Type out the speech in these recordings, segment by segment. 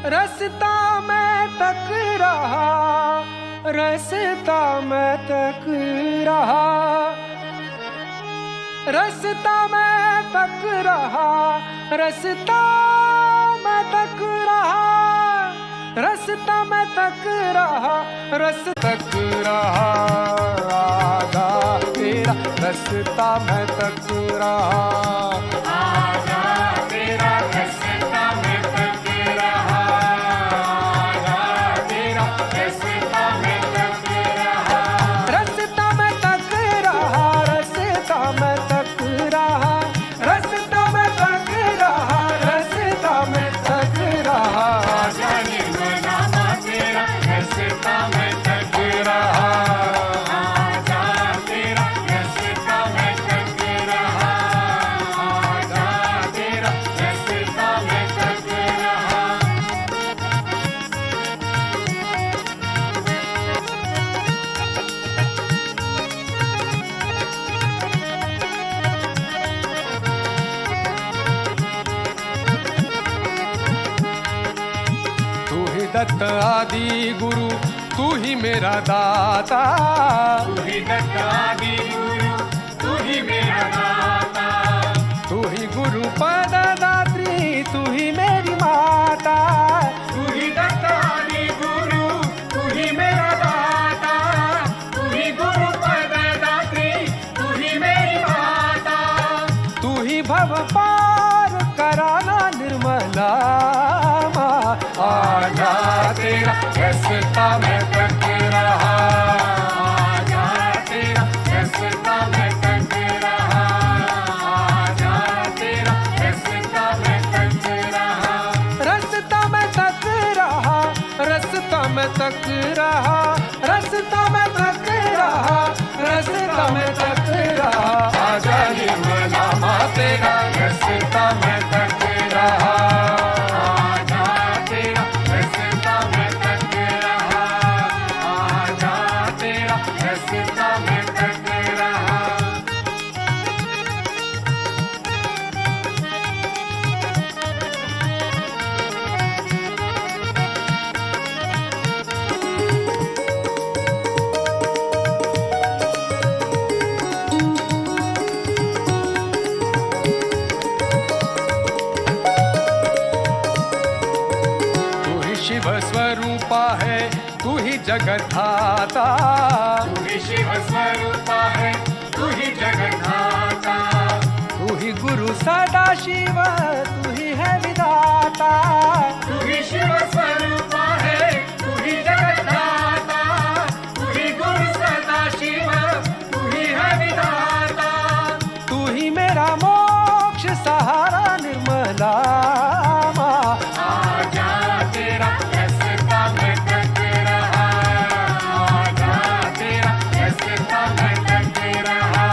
रस्ता मैं तक रहा, रस्ता मैं तक रहा, रस्ता मैं तक रहा, रस्ता मैं तक रहा, रस्ता मैं तक रहा, रस तक रहा, आजा तेरा रस्ता मैं तक रहा, आजा तेरा रस्ता मैं तक रहा, आजा तेरा रस्ता मैं तक रहा, रस्ता मैं तक रहा, रस्ता मैं तक रहा, रस्ता मैं तक रहा, रस्ता मैं तक रहा, आजा निर्मला माँ तेरा रस्ता मैं तक रहा, आजा तेरा रस्ता मैं तक रहा, आजा तेरा रस्ता मैं तक रहा। तू ही दत्त आदि गुरु, तू ही मेरा दाता, तू ही दत्त आदि गुरु, तू ही मेरा दाता, तू ही गुरु पद दात्री, तू ही मेरी माता, तू ही दत्त आदि गुरु, तू ही मेरा दाता, तू ही गुरु पद दात्री, तू ही मेरी माता, तू ही भव पार कराना निर्मला माँ, आजा तेरा रस्ता मैं तक रहा, आजा तेरा रस्ता मैं तक रहा, आजा तेरा रस्ता मैं तक रहा, रस्ता मैं तक रहा, रस्ता मैं तक रहा, रस्ता मैं तक रहा, रस्ता मैं तक रहा, आजा निर्मला माँ तेरा रस्ता मैं तक रहा, आजा तेरा रस्ता मैं तक रहा, आजा तेरा रस्ता मैं तक रहा। तू ही शिव स्वरूपा है, तू ही जगत धाता, तू ही शिव स्वरूपा है, तू ही जगत धाता, तू ही गुरु सदा शिव, तू ही है विधाता, तू ही शिव स्वरूपा है, तू ही जगत धाता, तू ही गुरु सदा शिव, तू ही है विधाता, तू ही मेरा मोक्ष सहारा निर्मला माँ, आजा तेरा रस्ता मैं तक रहा, आजा तेरा रस्ता मैं तक रहा,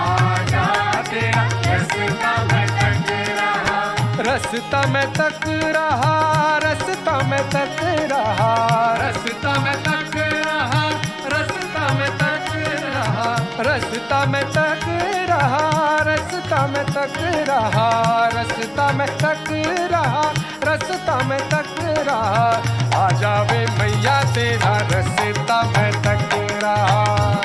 आजा तेरा रस्ता मैं तक रहा, रस्ता मैं तक रहा, रस्ता मैं तक रहा, रस्ता मैं तक रहा, रस्ता मैं तक रहा, रस्ता मैं तक रहा, रस्ता मैं तक रहा, रस्ता मैं तक रहा, रस्ता मैं तक रहा, आ जावे मैया तेरा रस्ता मैं तक रहा,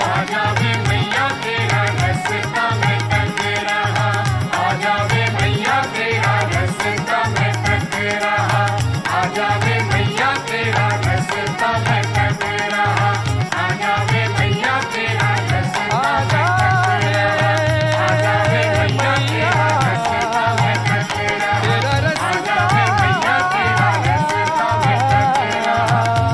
आ जावे मैया तेरा रस्ता मैं तक रहा, आ जावे मैया तेरा रस्ता मैं तक रहा, आ जावे मैया तेरा रस्ता मैं तक रहा, आ जावे मैया तेरा रस्ता मैं तक रहा, आ जावे मैया तेरा रस्ता मैं तक रहा, आ जावे मैया तेरा रस्ता मैं तक रहा,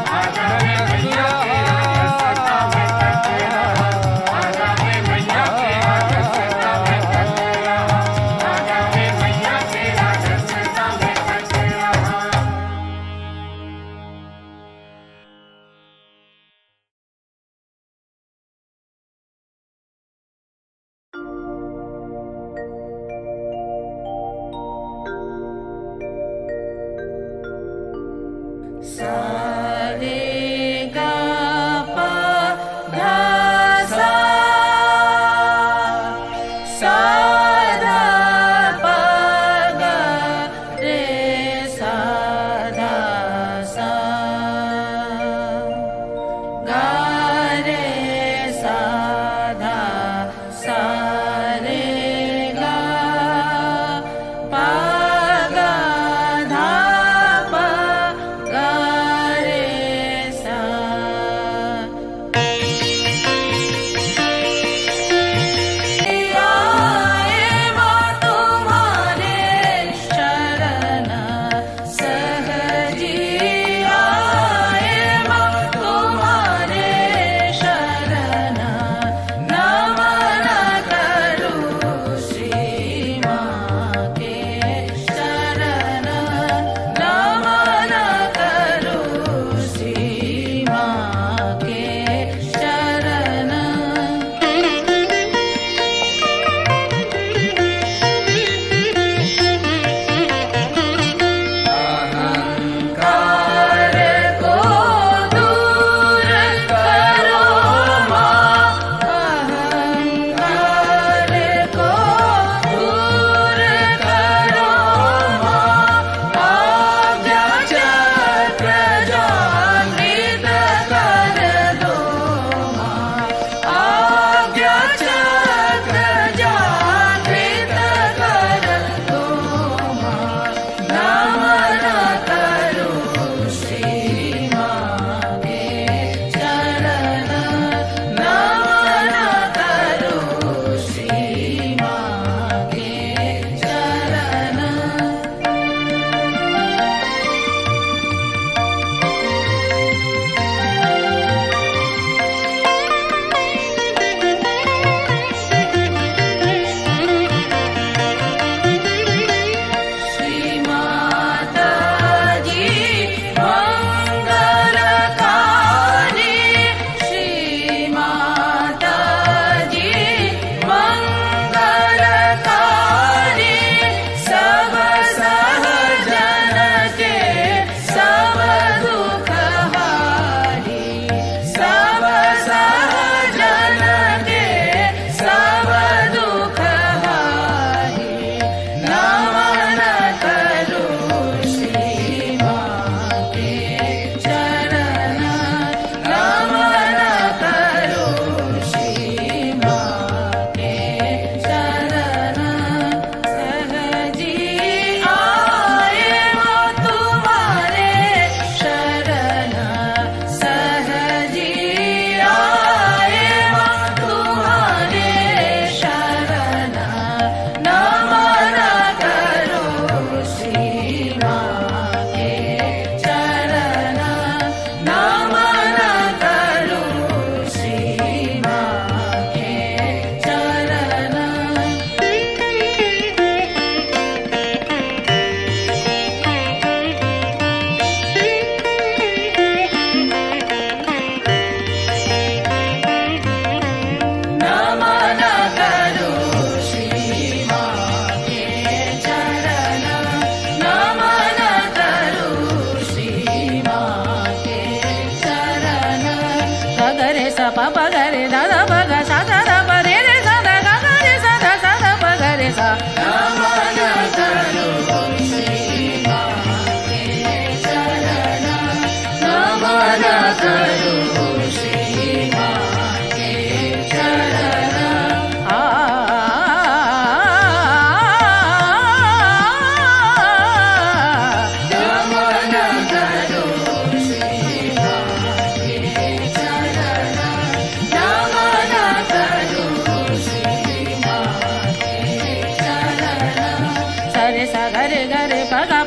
आ जावे मैया तेरा रस्ता मैं तक रहा, Nirmala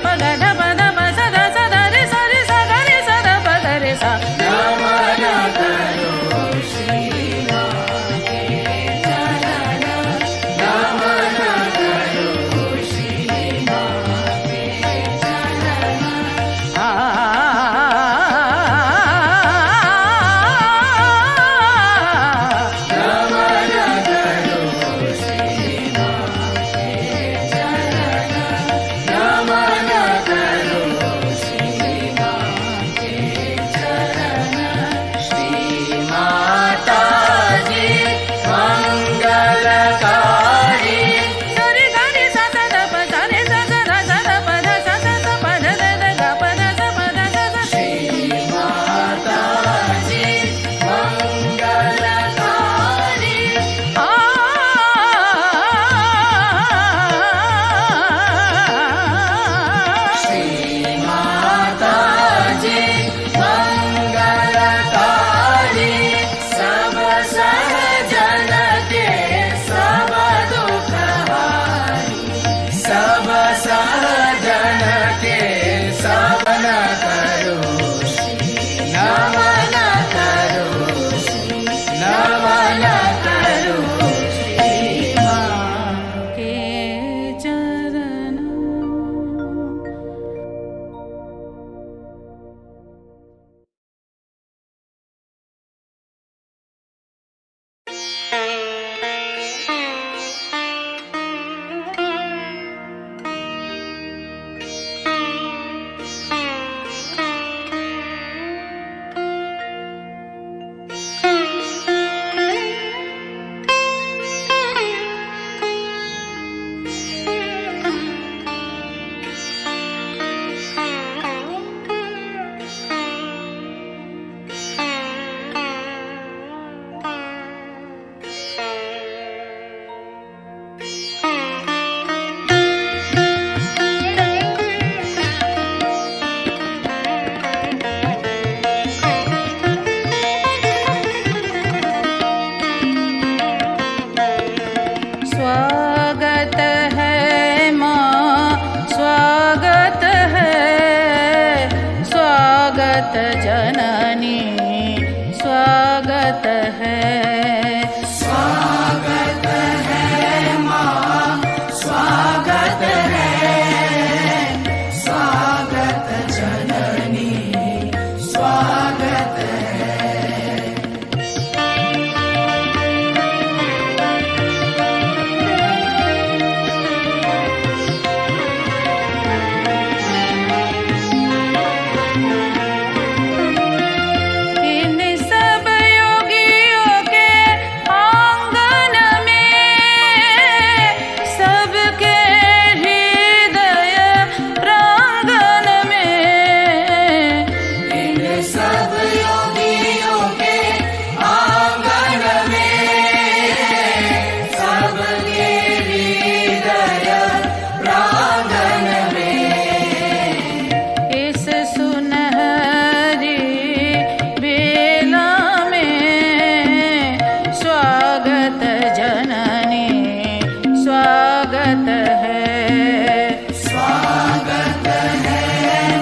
स्वागत है, स्वागत है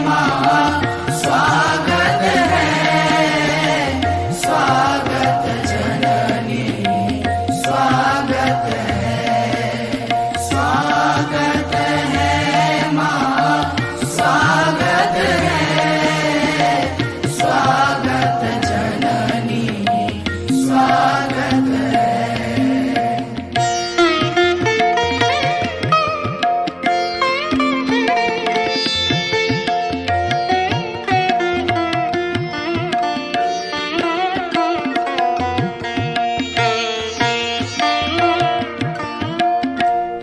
माँ, स्वागत है, स्वागत जननी, स्वागत है, स्वागत है माँ, स्वागत है, स्वागत जननी, स्वागत है।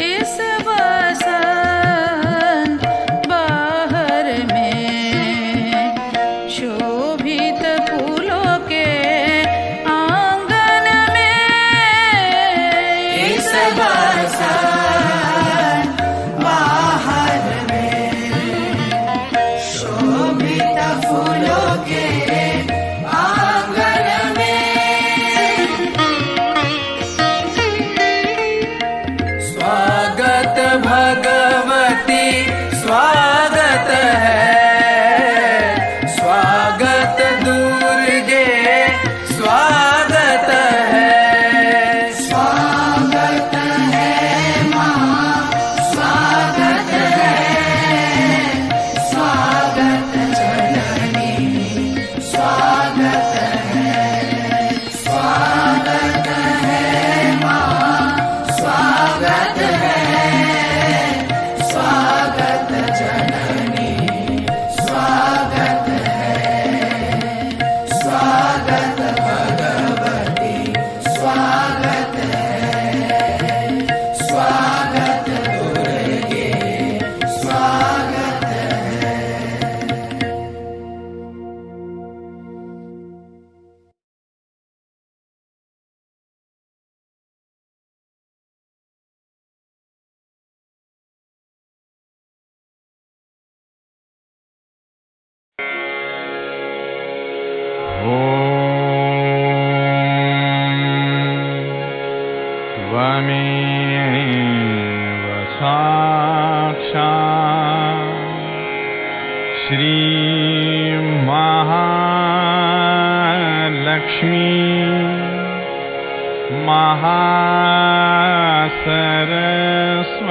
इस बसंत बहार में शोभित फूलों के आंगन में, इस बसंत बहार में शोभित फूलों के आंगन में, स्वागत भगवती स्वागत है, स्वागत दुर्गे स्वागत है, स्वागत है माँ, स्वागत है, स्वागत जननी, स्वागत है, स्वागत है माँ, स्वागत है, स्वागत जननी, स्वागत है, स्वागत भगवती स्वागत है, स्वागत दुर्गे स्वागत है। त्वमेव साक्षात् श्री महालक्ष्मी महासरस्वती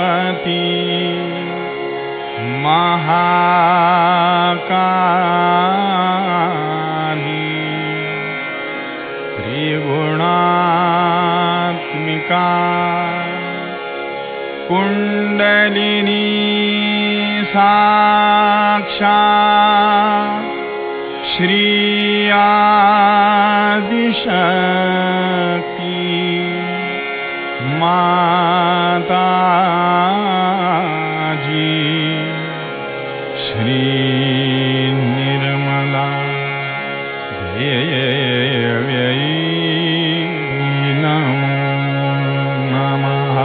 महाकाली त्रिगुणात्मिका कुंडलिनी साक्षात् श्री आदिशक्ति माताजी श्री निर्मला देव्यै नमो नमः।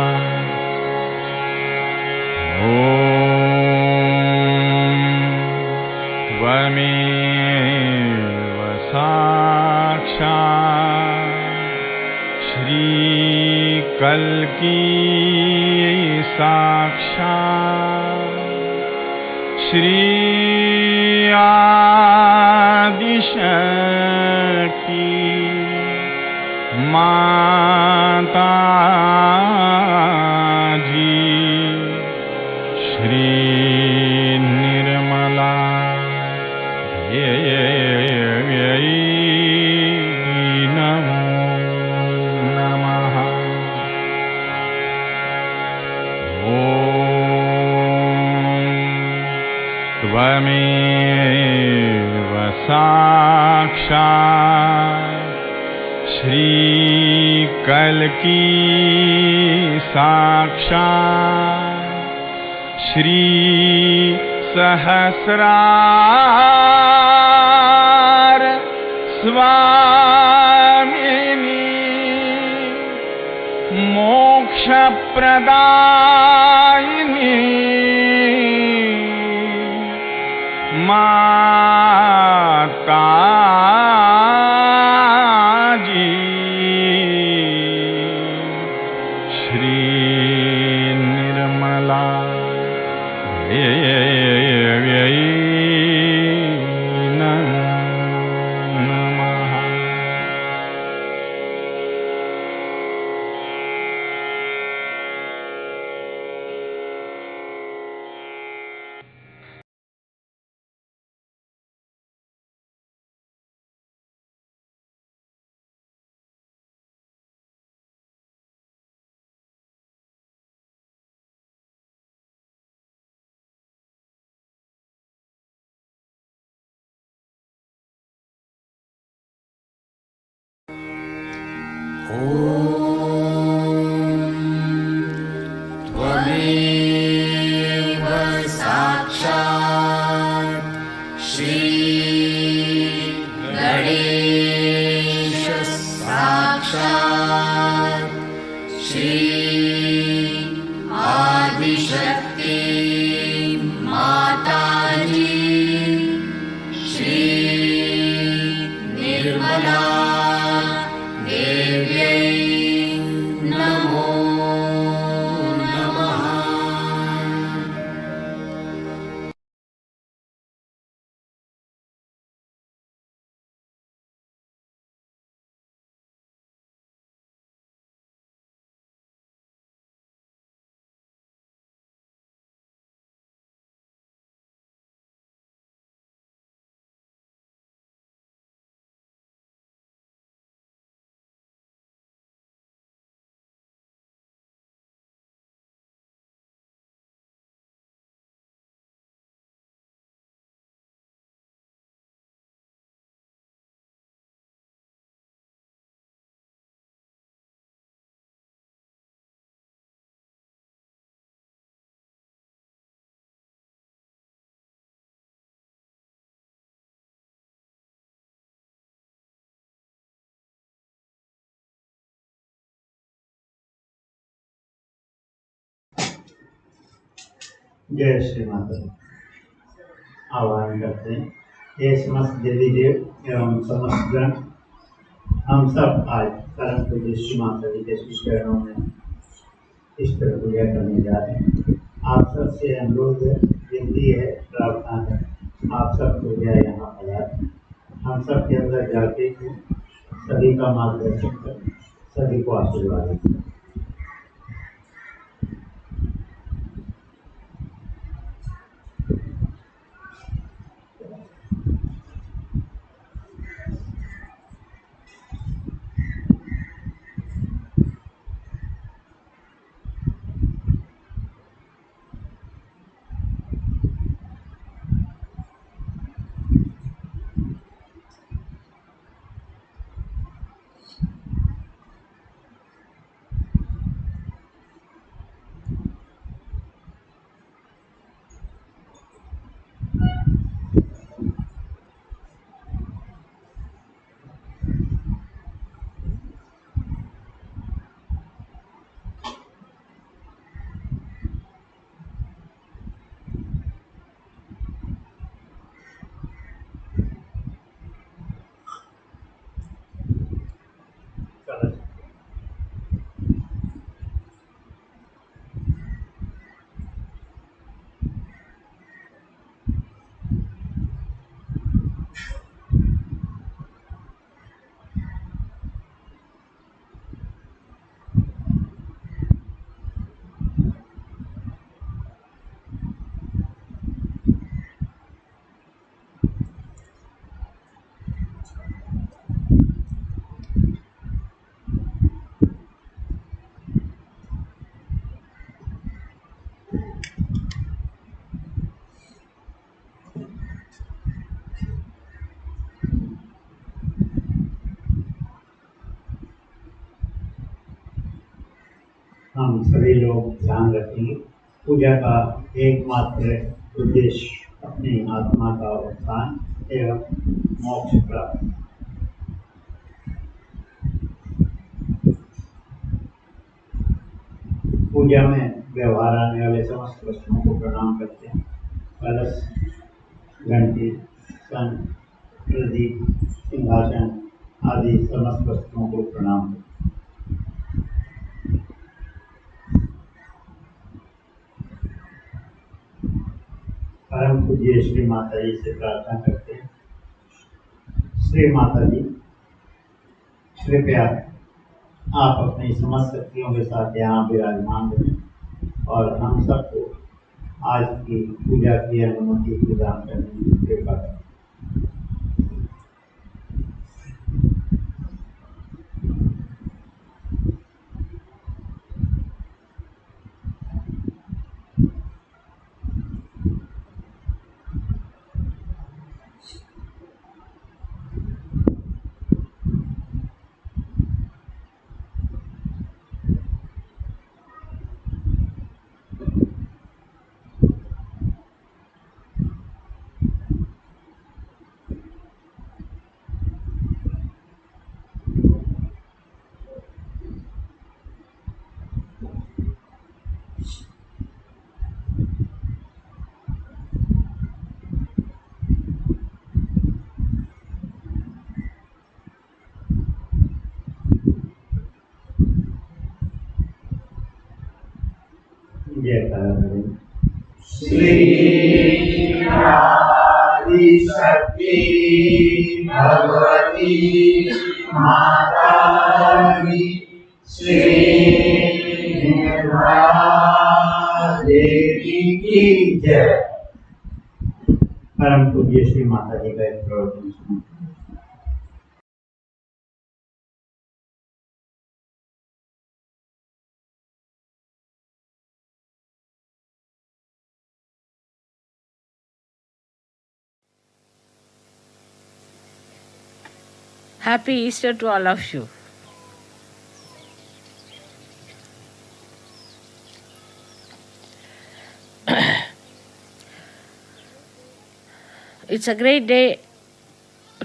त्वमेव साक्षात् श्रीकल्की साक्षात् श्री आदिशक्ति माताजी श्री निर्मला देव्यै नमो नमः। त्वमेव साक्षात् श्रीकल्की साक्षात् श्री सहस्रार स्वामिनी मोक्षप्रदायिनी माताजी श्री तमेव साक्षात् श्री गणेश साक्षात् श्री आदिशक्ति माताजी श्री निर्मला देव्यै नमो नमः। जय श्री माता दी। आह्वान करते हैं ये समस्त देवी देव एवं समस्त गण, हम सब आज परम पूज्य श्री माता जी के चरणों में ईश्वर पूजा करने जा रहे हैं। आप सबसे अनुरोध है, विनती है, प्रार्थना है, आप सब पूजा यहाँ पधारें। हम सब के अंदर जाते हैं, सभी का मार्गदर्शन करें, सभी को आशीर्वाद दें। हम सभी लोग ध्यान रखेंगे। पूजा का एकमात्र उद्देश्य अपनी आत्मा का उत्थान एवं मोक्ष प्राप्त। पूजा में व्यवहार आने वाले समस्त वस्तुओं को प्रणाम करते हैं। कलश, घंटी, सन, प्रदीप, सिंहासन आदि समस्त वस्तुओं को प्रणाम करते हैं। परम पूज्य श्री माता जी से प्रार्थना करते हैं, श्री माता जी कृपया आप अपनी समस्त शक्तियों के साथ यहाँ विराजमान रहें और हम सबको आज की पूजा की अनुमति प्रदान करने की कृपा करें। जयकारा श्री आदि शक्ति भगवती माता की श्री निर्मला देवी की जय। परम पूज्य श्री माता जी का एक प्रवचन सुनो। Happy Easter to all of you. It's a great day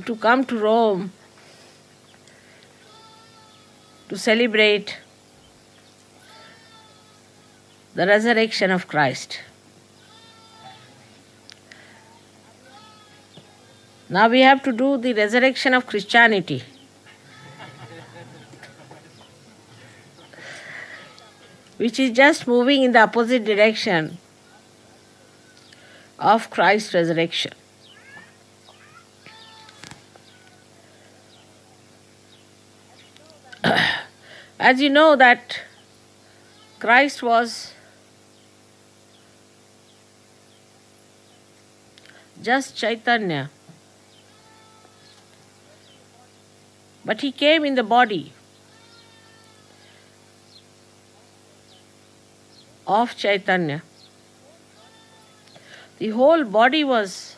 to come to Rome to celebrate the resurrection of Christ. Now we have to do the resurrection of Christianity. Which is just moving in the opposite direction of Christ's resurrection. As you know that Christ was just Chaitanya, but he came in the body of Chaitanya. The whole body was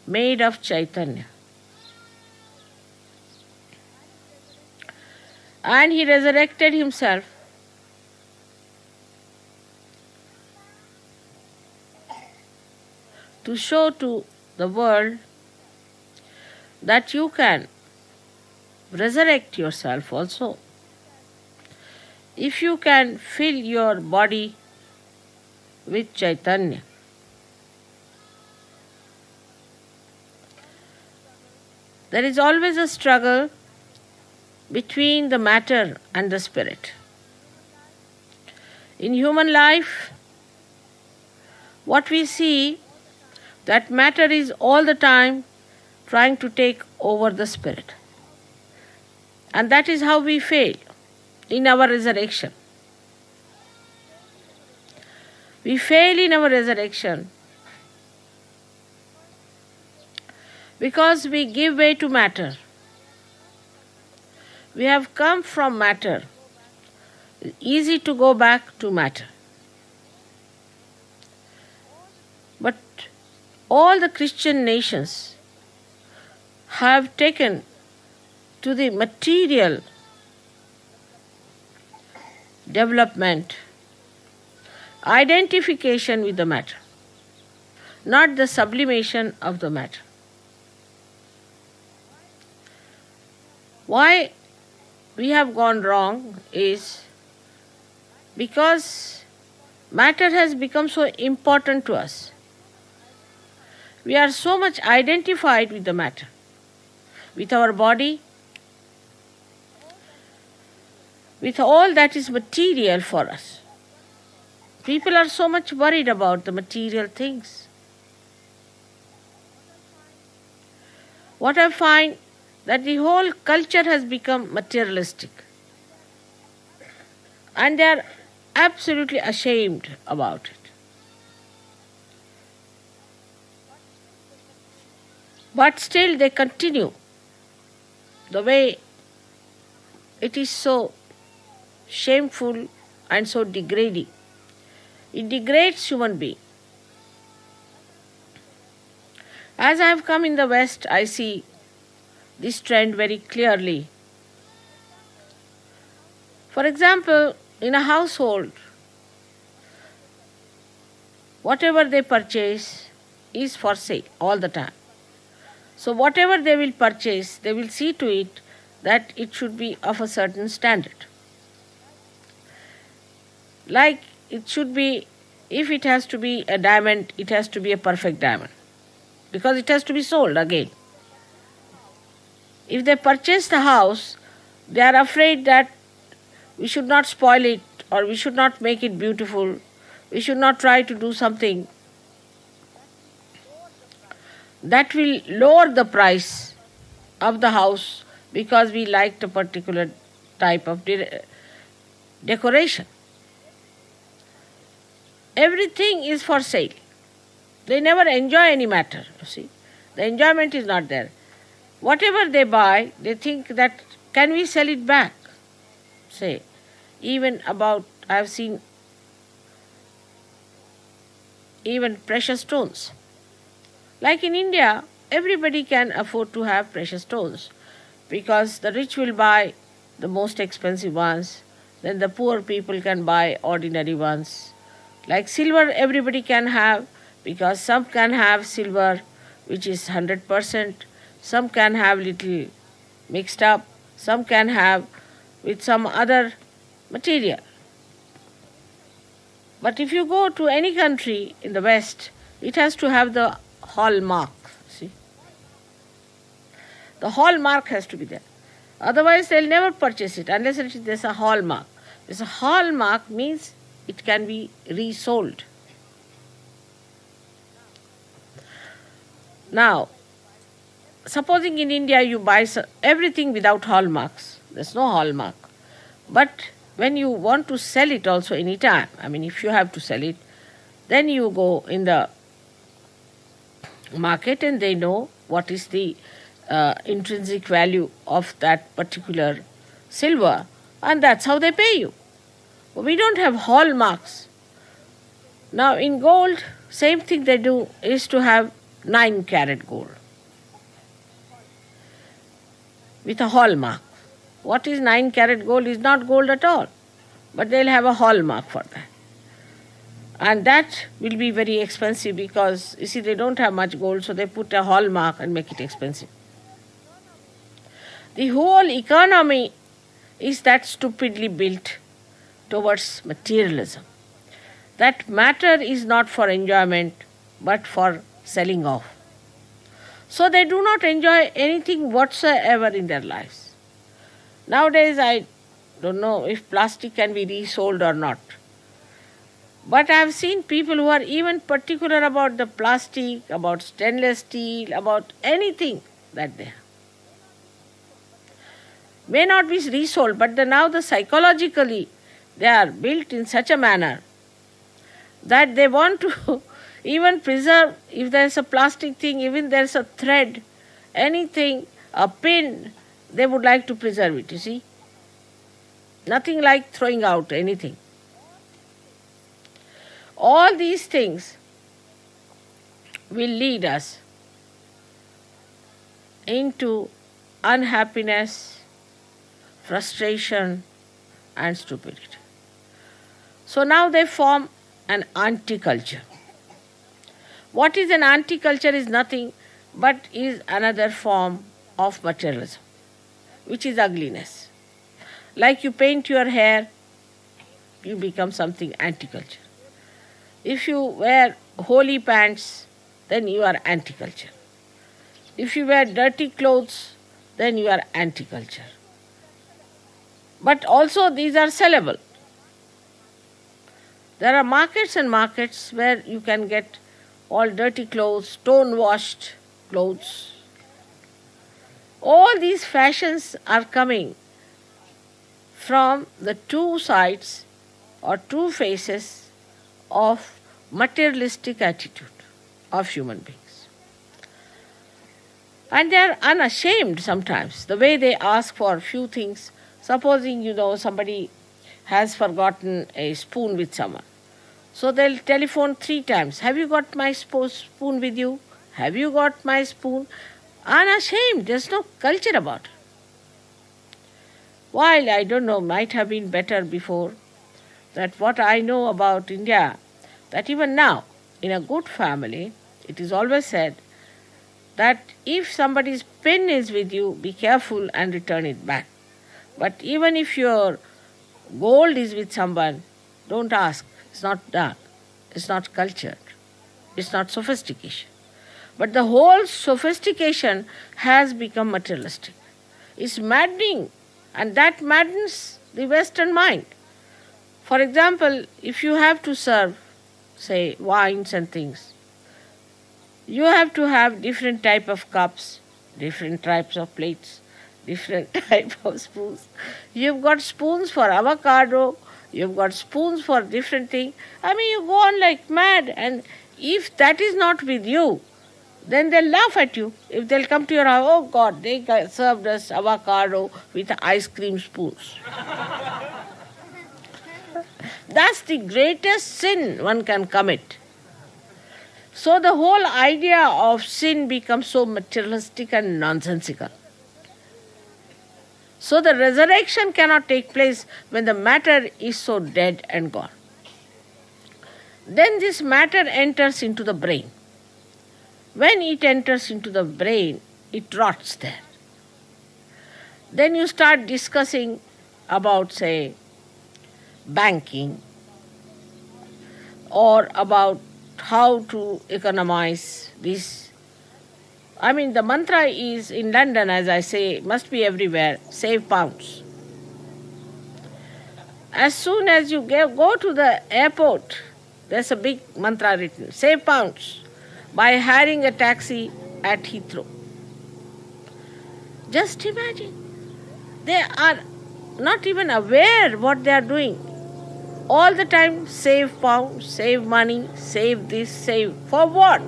made of Chaitanya. And he resurrected himself to show to the world that you can resurrect yourself also. If you can fill your body with Chaitanya. There is always a struggle between the matter and the spirit. In human life, what we see, that matter is all the time trying to take over the spirit. And that is how we fail in our resurrection. We fail in our resurrection because we give way to matter. We have come from matter. It's easy to go back to matter. But all the Christian nations have taken to the material development, identification with the matter, not the sublimation of the matter. Why we have gone wrong is because matter has become so important to us. We are so much identified with the matter, with our body, with all that is material for us. People are so much worried about the material things. What I find that the whole culture has become materialistic. And they are absolutely ashamed about it. But still they continue the way it is so shameful and so degrading. It degrades human being. As I have come in the West, I see this trend very clearly. For example, in a household, whatever they purchase is for sale all the time. So whatever they will purchase, they will see to it that it should be of a certain standard. Like it should be, if it has to be a diamond, it has to be a perfect diamond, because it has to be sold again. If they purchase the house, they are afraid that we should not spoil it or we should not make it beautiful. We should not try to do something that will lower the price of the house because we liked a particular type of decoration. Everything is for sale. They never enjoy any matter, you see. The enjoyment is not there. Whatever they buy, they think that, can we sell it back? Say, even about, I have seen even precious stones. Like in India, everybody can afford to have precious stones because the rich will buy the most expensive ones, then the poor people can buy ordinary ones. Like silver, everybody can have because some can have silver which is 100%, some can have little mixed up, some can have with some other material. But if you go to any country in the West, it has to have the hallmark. See, the hallmark has to be there. Otherwise, they'll never purchase it unless there's a hallmark. There's a hallmark means it can be resold. Now, supposing in India you buy everything without hallmarks, there's no hallmark. But when you want to sell it also any time, if you have to sell it, then you go in the market and they know what is the intrinsic value of that particular silver, and that's how they pay you. We don't have hallmarks. Now in gold, same thing they do is to have 9-carat gold with a hallmark. What is 9-carat gold is not gold at all, but they'll have a hallmark for that. And that will be very expensive because, you see, they don't have much gold, so they put a hallmark and make it expensive. The whole economy is that stupidly built towards materialism. That matter is not for enjoyment, but for selling off. So they do not enjoy anything whatsoever in their lives. Nowadays, I don't know if plastic can be resold or not. But I have seen people who are even particular about the plastic, about stainless steel, about anything that they have. May not be resold, but now psychologically they are built in such a manner that they want to even preserve, if there is a plastic thing, even there is a thread, anything, a pin, they would like to preserve it, you see. Nothing like throwing out anything. All these things will lead us into unhappiness, frustration, and stupidity. So now they form an anti-culture. What is an anti-culture is nothing but is another form of materialism, which is ugliness. Like you paint your hair, you become something anti-culture. If you wear holy pants, then you are anti-culture. If you wear dirty clothes, then you are anti-culture. But also these are sellable. There are markets and markets where you can get all dirty clothes, stone-washed clothes. All these fashions are coming from the two sides or two faces of materialistic attitude of human beings. And they are unashamed sometimes, the way they ask for few things. Supposing, somebody has forgotten a spoon with someone. So they'll telephone 3 times. Have you got my spoon with you? Have you got my spoon? Unashamed. There's no culture about it. While I don't know, might have been better before, that what I know about India, that even now, in a good family, it is always said that if somebody's pen is with you, be careful and return it back. But even if your gold is with someone, don't ask. It's not dark. It's not cultured. It's not sophistication. But the whole sophistication has become materialistic. It's maddening, and that maddens the Western mind. For example, if you have to serve, say, wines and things, you have to have different type of cups, different types of plates, different type of spoons. You've got spoons for avocado, you've got spoons for different things. I mean, you go on like mad, and if that is not with you, then they'll laugh at you. If they'll come to your house, oh God, they served us avocado with ice cream spoons. That's the greatest sin one can commit. So the whole idea of sin becomes so materialistic and nonsensical. So the resurrection cannot take place when the matter is so dead and gone. Then this matter enters into the brain. When it enters into the brain, it rots there. Then you start discussing about, say, banking, or about how to economize this. I mean, the mantra is in London, as I say, must be everywhere, save pounds. As soon as you go to the airport, there's a big mantra written, save pounds, by hiring a taxi at Heathrow. Just imagine. They are not even aware what they are doing. All the time, save pounds, save money, save this, save. For what?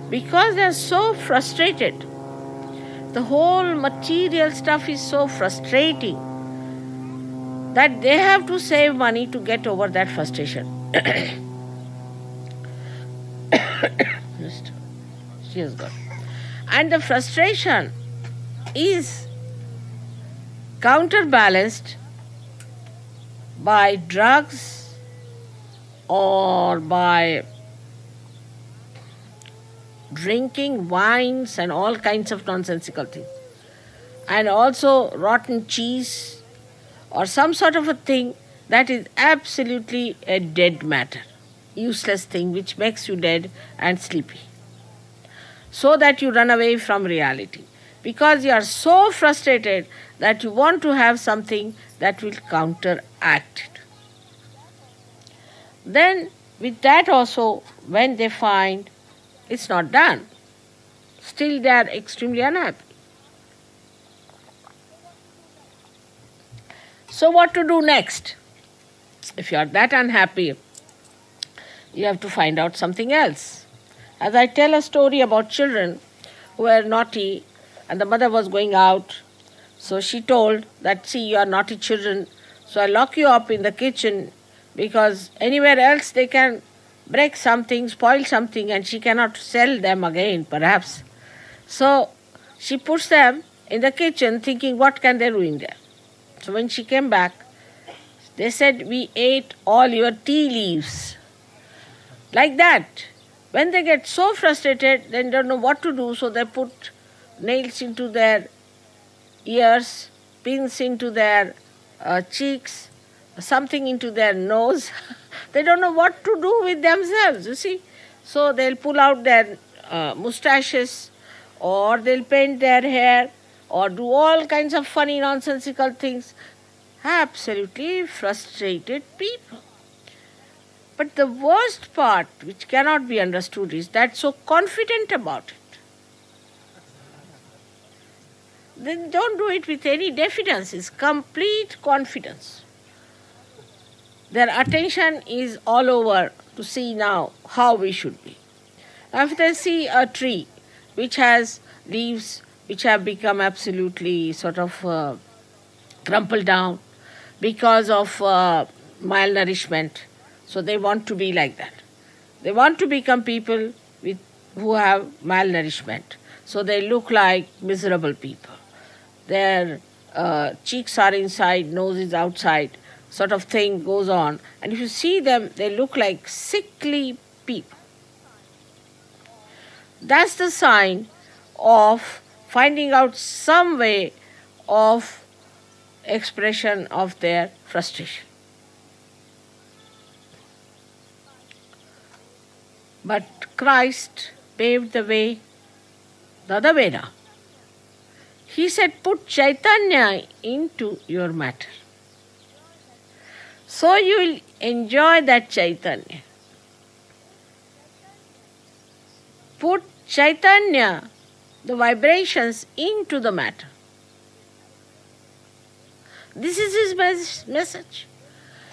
Because they are so frustrated. The whole material stuff is so frustrating that they have to save money to get over that frustration. She has got. And the frustration is counterbalanced by drugs or by drinking wines and all kinds of nonsensical things. And also rotten cheese or some sort of a thing that is absolutely a dead matter, useless thing which makes you dead and sleepy. So that you run away from reality. Because you are so frustrated that you want to have something that will counteract it. Then with that also, when they find it's not done, still they are extremely unhappy. So what to do next? If you are that unhappy, you have to find out something else. As I tell a story about children who were naughty and the mother was going out, so she told that, see, you are naughty children, so I lock you up in the kitchen because anywhere else they can break something, spoil something, and she cannot sell them again, perhaps. So she puts them in the kitchen thinking, what can they ruin there? So when she came back, they said, we ate all your tea leaves. Like that. When they get so frustrated, they don't know what to do, so they put nails into their ears, pins into their cheeks, something into their nose. They don't know what to do with themselves, you see. So they'll pull out their moustaches, or they'll paint their hair, or do all kinds of funny, nonsensical things. Absolutely frustrated people. But the worst part, which cannot be understood, is that so confident about it. They don't do it with any diffidence, it's complete confidence. Their attention is all over to see now how we should be. If they see a tree which has leaves which have become absolutely sort of crumpled down because of malnourishment, so they want to be like that. They want to become people who have malnourishment. So they look like miserable people. Their cheeks are inside, nose is outside, sort of thing goes on. And if you see them, they look like sickly people. That's the sign of finding out some way of expression of their frustration. But Christ paved the way the other way now. He said, put Chaitanya into your matter. So you will enjoy that Chaitanya. Put Chaitanya, the vibrations, into the matter. This is his message.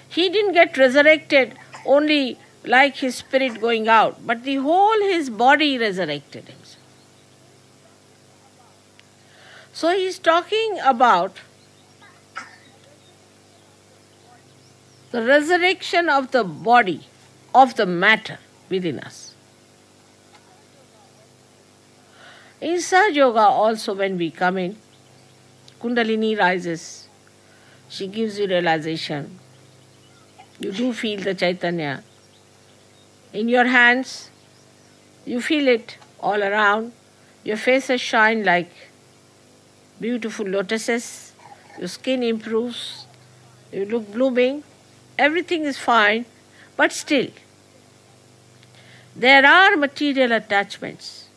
He didn't get resurrected only like his spirit going out, but the whole his body resurrected himself. So he is talking about the resurrection of the body, of the matter within us. In Sahaja Yoga also, when we come in, Kundalini rises, she gives you realization. You do feel the Chaitanya. In your hands, you feel it all around. Your faces shine like beautiful lotuses. Your skin improves. You look blooming. Everything is fine. But still, there are material attachments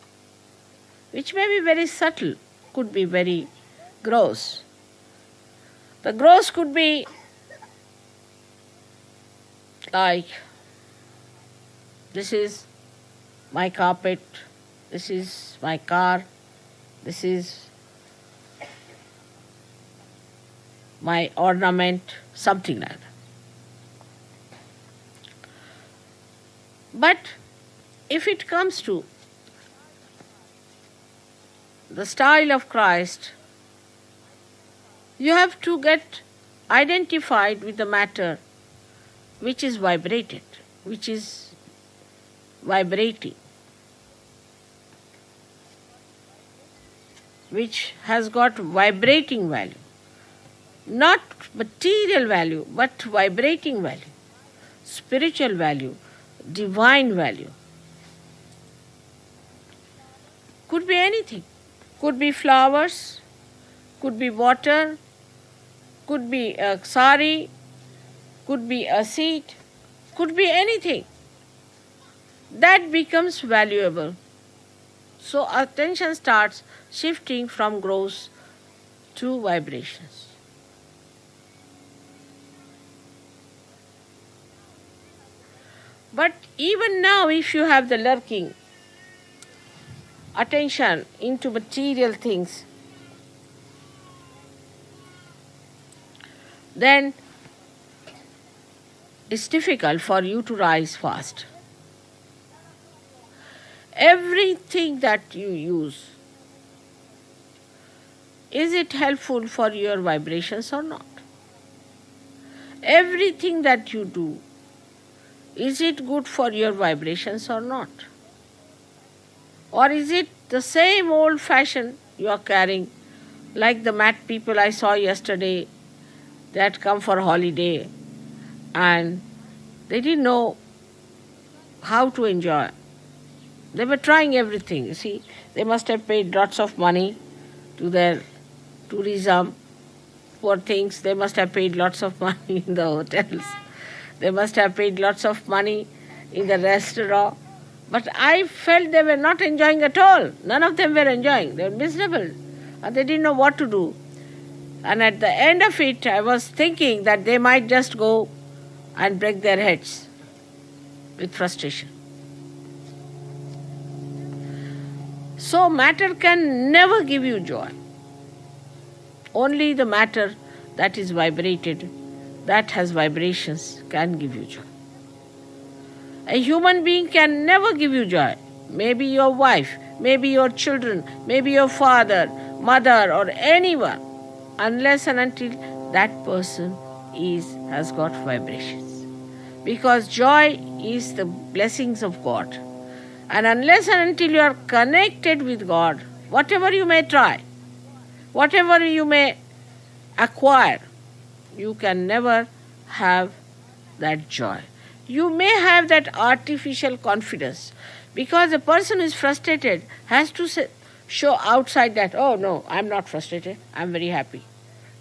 which may be very subtle, could be very gross. The gross could be like, this is my carpet, this is my car, this is my ornament, something like that. But if it comes to the style of Christ, you have to get identified with the matter which is vibrated, which is vibrating, which has got vibrating value. Not material value, but vibrating value, spiritual value, divine value. Could be anything. Could be flowers, could be water, could be a sari, could be a seed, could be anything. That becomes valuable. So attention starts shifting from gross to vibrations. But even now, if you have the lurking attention into material things, then it's difficult for you to rise fast. Everything that you use, is it helpful for your vibrations or not? Everything that you do, is it good for your vibrations or not? Or is it the same old fashion you are carrying, like the mat people I saw yesterday that come for holiday and they didn't know how to enjoy. They were trying everything. You see, they must have paid lots of money to their tourism. Poor things, they must have paid lots of money in the hotels. They must have paid lots of money in the restaurant. But I felt they were not enjoying at all. None of them were enjoying. They were miserable. And they didn't know what to do. And at the end of it, I was thinking that they might just go and break their heads with frustration. So matter can never give you joy. Only the matter that is vibrated, that has vibrations, can give you joy. A human being can never give you joy. Maybe your wife, maybe your children, maybe your father, mother, or anyone, unless and until that person has got vibrations. Because joy is the blessings of God. And unless and until you are connected with God, whatever you may try, whatever you may acquire, you can never have that joy. You may have that artificial confidence, because a person who is frustrated has to show outside that, oh no, I'm not frustrated, I'm very happy.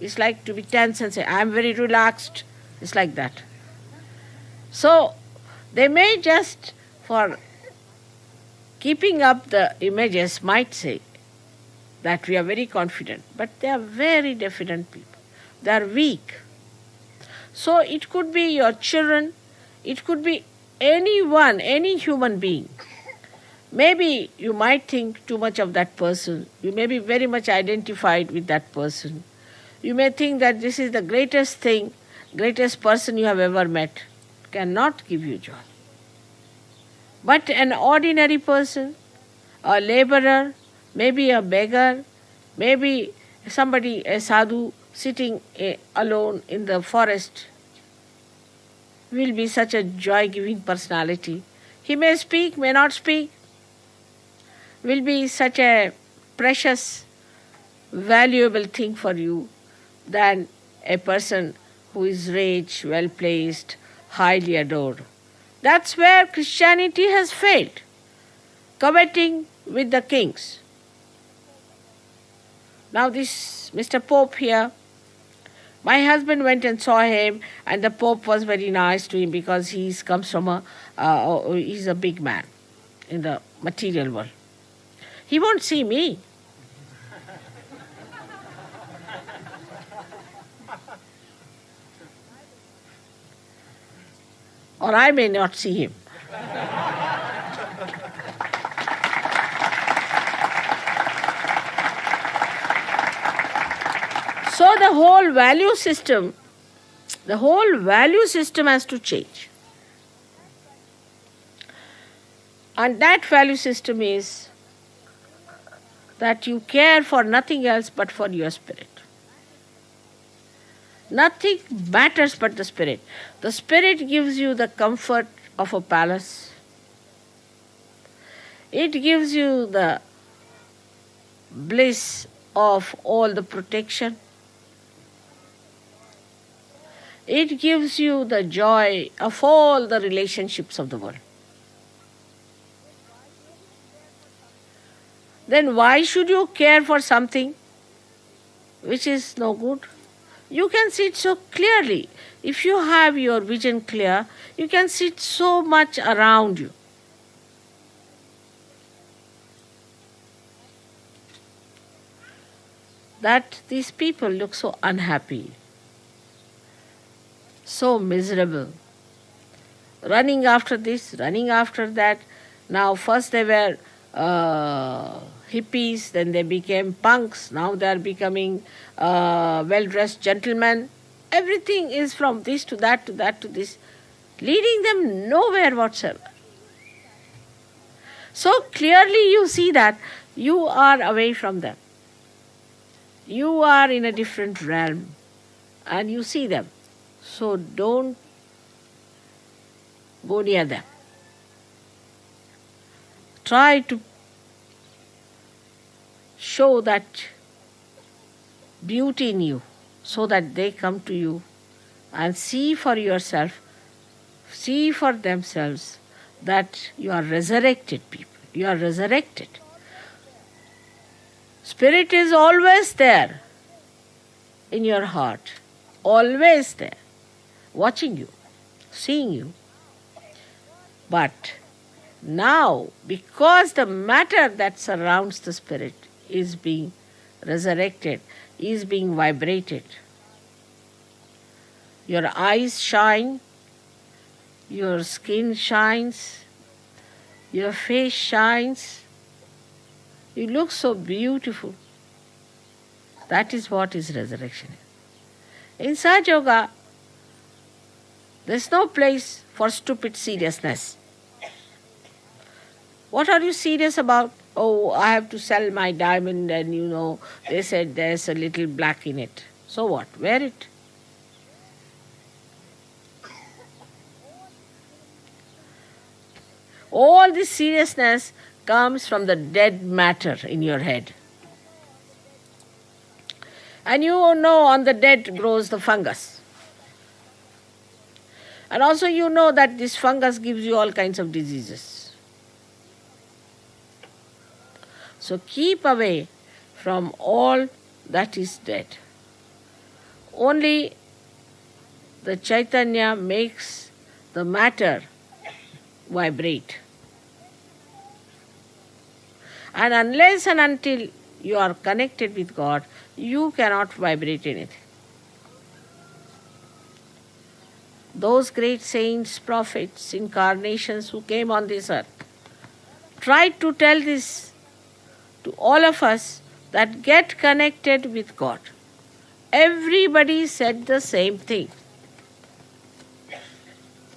It's like to be tense and say, I'm very relaxed. It's like that. So they may just, for keeping up the images, might say that we are very confident, but they are very definite people. They are weak. So it could be your children, it could be anyone, any human being. Maybe you might think too much of that person. You may be very much identified with that person. You may think that this is the greatest thing, greatest person you have ever met. Cannot give you joy. But an ordinary person, a laborer, maybe a beggar, maybe somebody, a sadhu, sitting alone in the forest, will be such a joy-giving personality. He may speak, may not speak, will be such a precious, valuable thing for you than a person who is rich, well-placed, highly adored. That's where Christianity has failed, coveting with the kings. Now this Mr. Pope here, my husband went and saw him, and the Pope was very nice to him because he's a big man in the material world. He won't see me. Or I may not see him. So the whole value system has to change. And that value system is that you care for nothing else but for your spirit. Nothing matters but the spirit. The spirit gives you the comfort of a palace. It gives you the bliss of all the protection. It gives you the joy of all the relationships of the world. Then why should you care for something which is no good? You can see it so clearly. If you have your vision clear, you can see it so much around you. That these people look so unhappy, so miserable, running after this, running after that. Now first they were hippies, then they became punks, now they are becoming well-dressed gentlemen. Everything is from this to that to that to this, leading them nowhere whatsoever. So clearly you see that you are away from them. You are in a different realm and you see them. So don't go near them. Try to show that beauty in you so that they come to you and see for yourself, see for themselves that you are resurrected people. You are resurrected. Spirit is always there in your heart, always there, watching you, seeing you. But now, because the matter that surrounds the spirit is being resurrected, is being vibrated, your eyes shine, your skin shines, your face shines, you look so beautiful. That is what is resurrection. In Sahaja Yoga, there is no place for stupid seriousness. What are you serious about? Oh, I have to sell my diamond and they said there's a little black in it. So what? Wear it. All this seriousness comes from the dead matter in your head. And on the dead grows the fungus. And also that this fungus gives you all kinds of diseases. So keep away from all that is dead. Only the Chaitanya makes the matter vibrate. And unless and until you are connected with God, you cannot vibrate anything. those great saints, prophets, incarnations who came on this earth, tried to tell this to all of us, that get connected with God. Everybody said the same thing.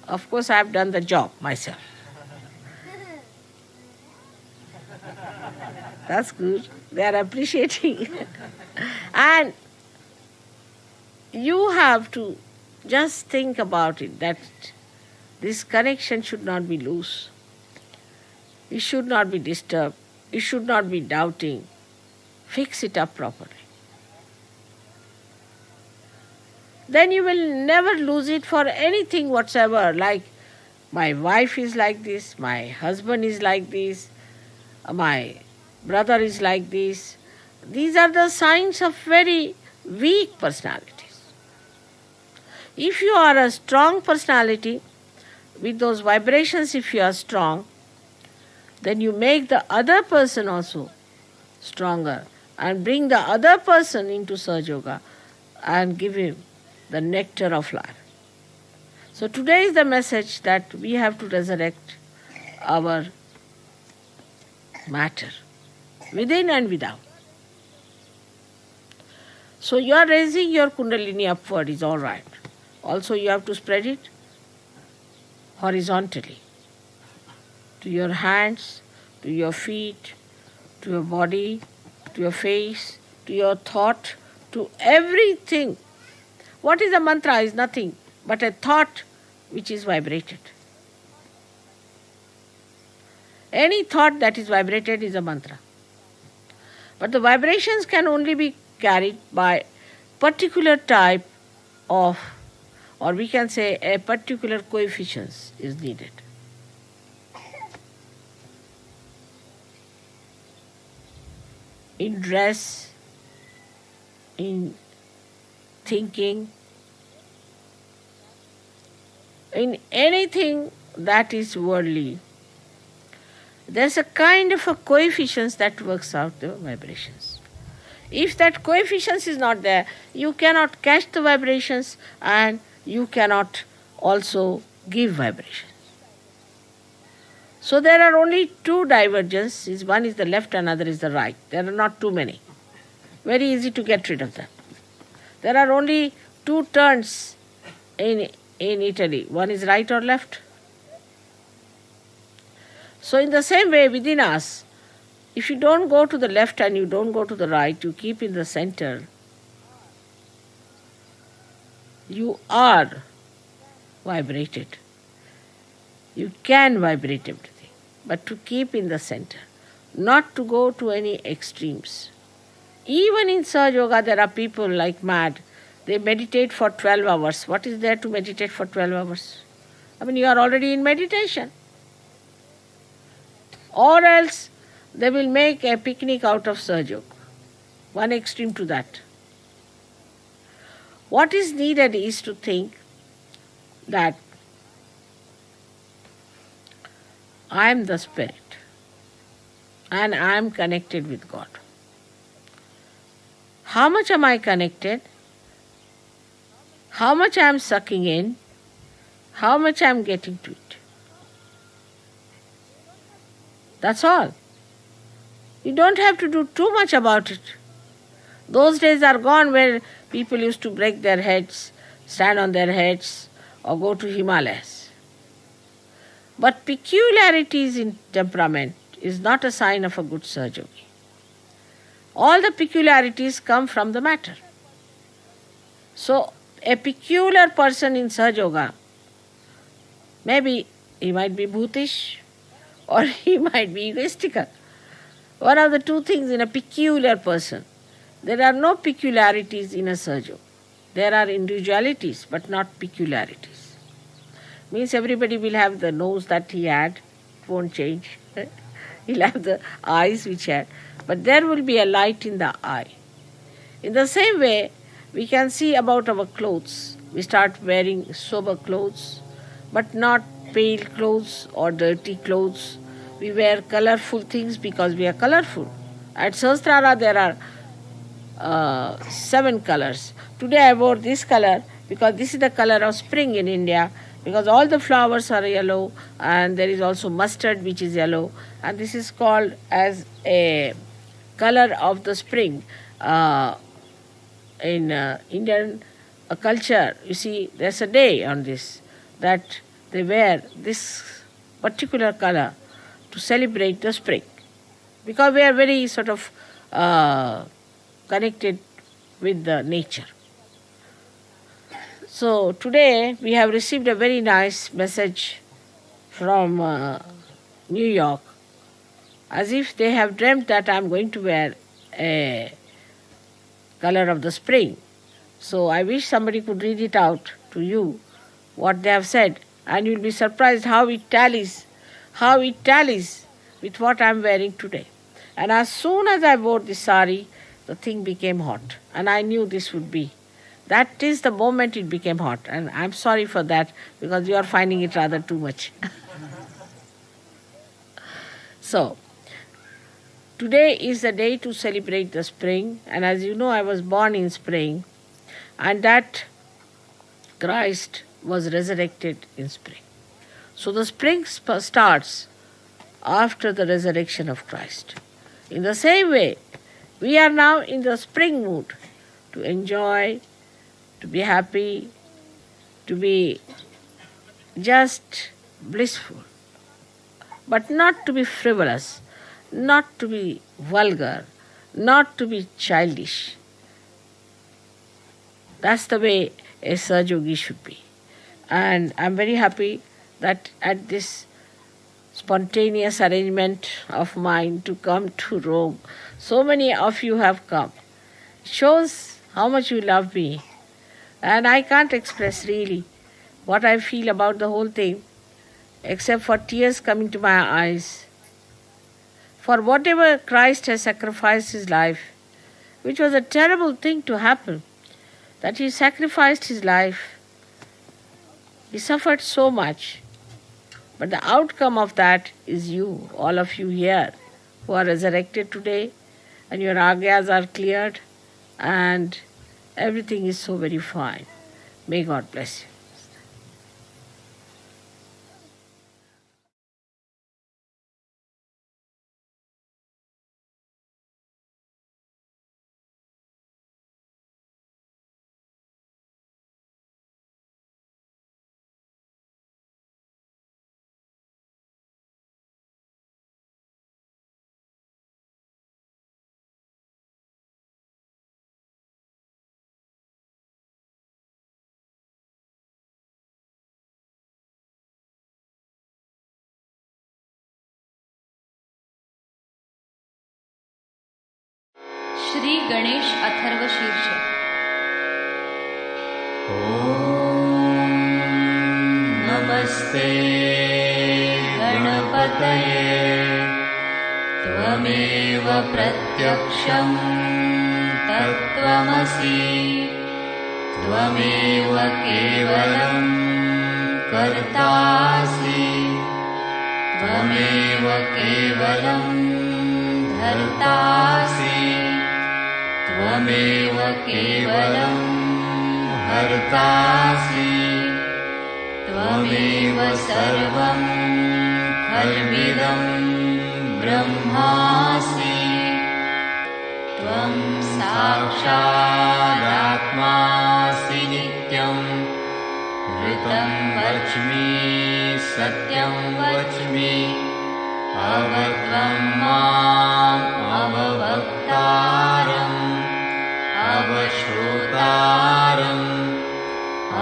Of course, I have done the job myself. That's good. They are appreciating. And you have to just think about it, that this connection should not be loose. It should not be disturbed. It should not be doubting. Fix it up properly. Then you will never lose it for anything whatsoever, like my wife is like this, my husband is like this, my brother is like this. These are the signs of very weak personalities. If you are a strong personality, with those vibrations, if you are strong, then you make the other person also stronger and bring the other person into Sahaja Yoga and give him the nectar of life. So today is the message that we have to resurrect our matter, within and without. So you are raising your Kundalini upward is all right. Also you have to spread it horizontally to your hands, to your feet, to your body, to your face, to your thought, to everything. What is a mantra is nothing but a thought which is vibrated. Any thought that is vibrated is a mantra. But the vibrations can only be carried by particular type of, or we can say a particular coefficient is needed. In dress, in thinking, in anything that is worldly, there's a kind of a coefficient that works out the vibrations. If that coefficient is not there, you cannot catch the vibrations and you cannot also give vibrations. So there are only two divergences. One is the left, another is the right. There are not too many. Very easy to get rid of them. There are only two turns in Italy. One is right or left. So in the same way within us, if you don't go to the left and you don't go to the right, you keep in the center, you are vibrated. You can vibrate everything, but to keep in the center, not to go to any extremes. Even in Sahaja Yoga, there are people like mad. They meditate for 12 hours. What is there to meditate for 12 hours? I mean, you are already in meditation. Or else they will make a picnic out of Sahaja Yoga. One extreme to that. What is needed is to think that I am the Spirit and I am connected with God. How much am I connected? How much I am sucking in? How much I am getting to it? That's all. You don't have to do too much about it. Those days are gone where people used to break their heads, stand on their heads, or go to Himalayas. But peculiarities in temperament is not a sign of a good Sahaja Yogi. All the peculiarities come from the matter. So, a peculiar person in Sahaja Yoga, maybe he might be bhutish or he might be egoistical. One of the two things in a peculiar person. There are no peculiarities in a Sahaja Yoga. There are individualities but not peculiarities. Means everybody will have the nose that he had, it won't change. He'll have the eyes which he had. But there will be a light in the eye. In the same way, we can see about our clothes. We start wearing sober clothes, but not pale clothes or dirty clothes. We wear colorful things because we are colorful. At Sahasrara there are 7 colors. Today I wore this color because this is the color of spring in India, because all the flowers are yellow, and there is also mustard which is yellow, and this is called as a color of the spring. In Indian culture, you see, there's a day on this, that they wear this particular color to celebrate the spring, because we are very sort of connected with the nature. So today we have received a very nice message from New York, as if they have dreamt that I am going to wear a color of the spring. So I wish somebody could read it out to you, what they have said, and you will be surprised how it tallies with what I am wearing today. And as soon as I wore this sari, the thing became hot, and I knew this would be. That is the moment it became hot, and I am sorry for that, because you are finding it rather too much. So, today is the day to celebrate the spring, and as you know, I was born in spring, and that Christ was resurrected in spring. So the spring starts after the resurrection of Christ. In the same way, we are now in the spring mood to enjoy, to be happy, to be just blissful, but not to be frivolous, not to be vulgar, not to be childish. That's the way a Sahaja should be. And I'm very happy that at this spontaneous arrangement of mine to come to Rome, so many of you have come. It shows how much you love me. And I can't express really what I feel about the whole thing, except for tears coming to my eyes. For whatever Christ has sacrificed his life, which was a terrible thing to happen, that he sacrificed his life. He suffered so much. But the outcome of that is you, all of you here, who are resurrected today, and your agyas are cleared, and everything is so very fine. May God bless you. Shri Ganesh Atharva शीर्ष नमस्ते गणपतये त्वमेव प्रत्यक्षं तत्त्वमसि त्वमेव केवलं कर्तासि त्वमेव केवलं धर्तासि त्वमेव केवलं हर्तासि त्वमेव सर्वं खल्विदं ब्रह्मासि त्वं साक्षादात्मासि नित्यं ऋतं वच्मि सत्यं वच्मि अवत्वं माम् अववक्तारम् अवश्रोतारम्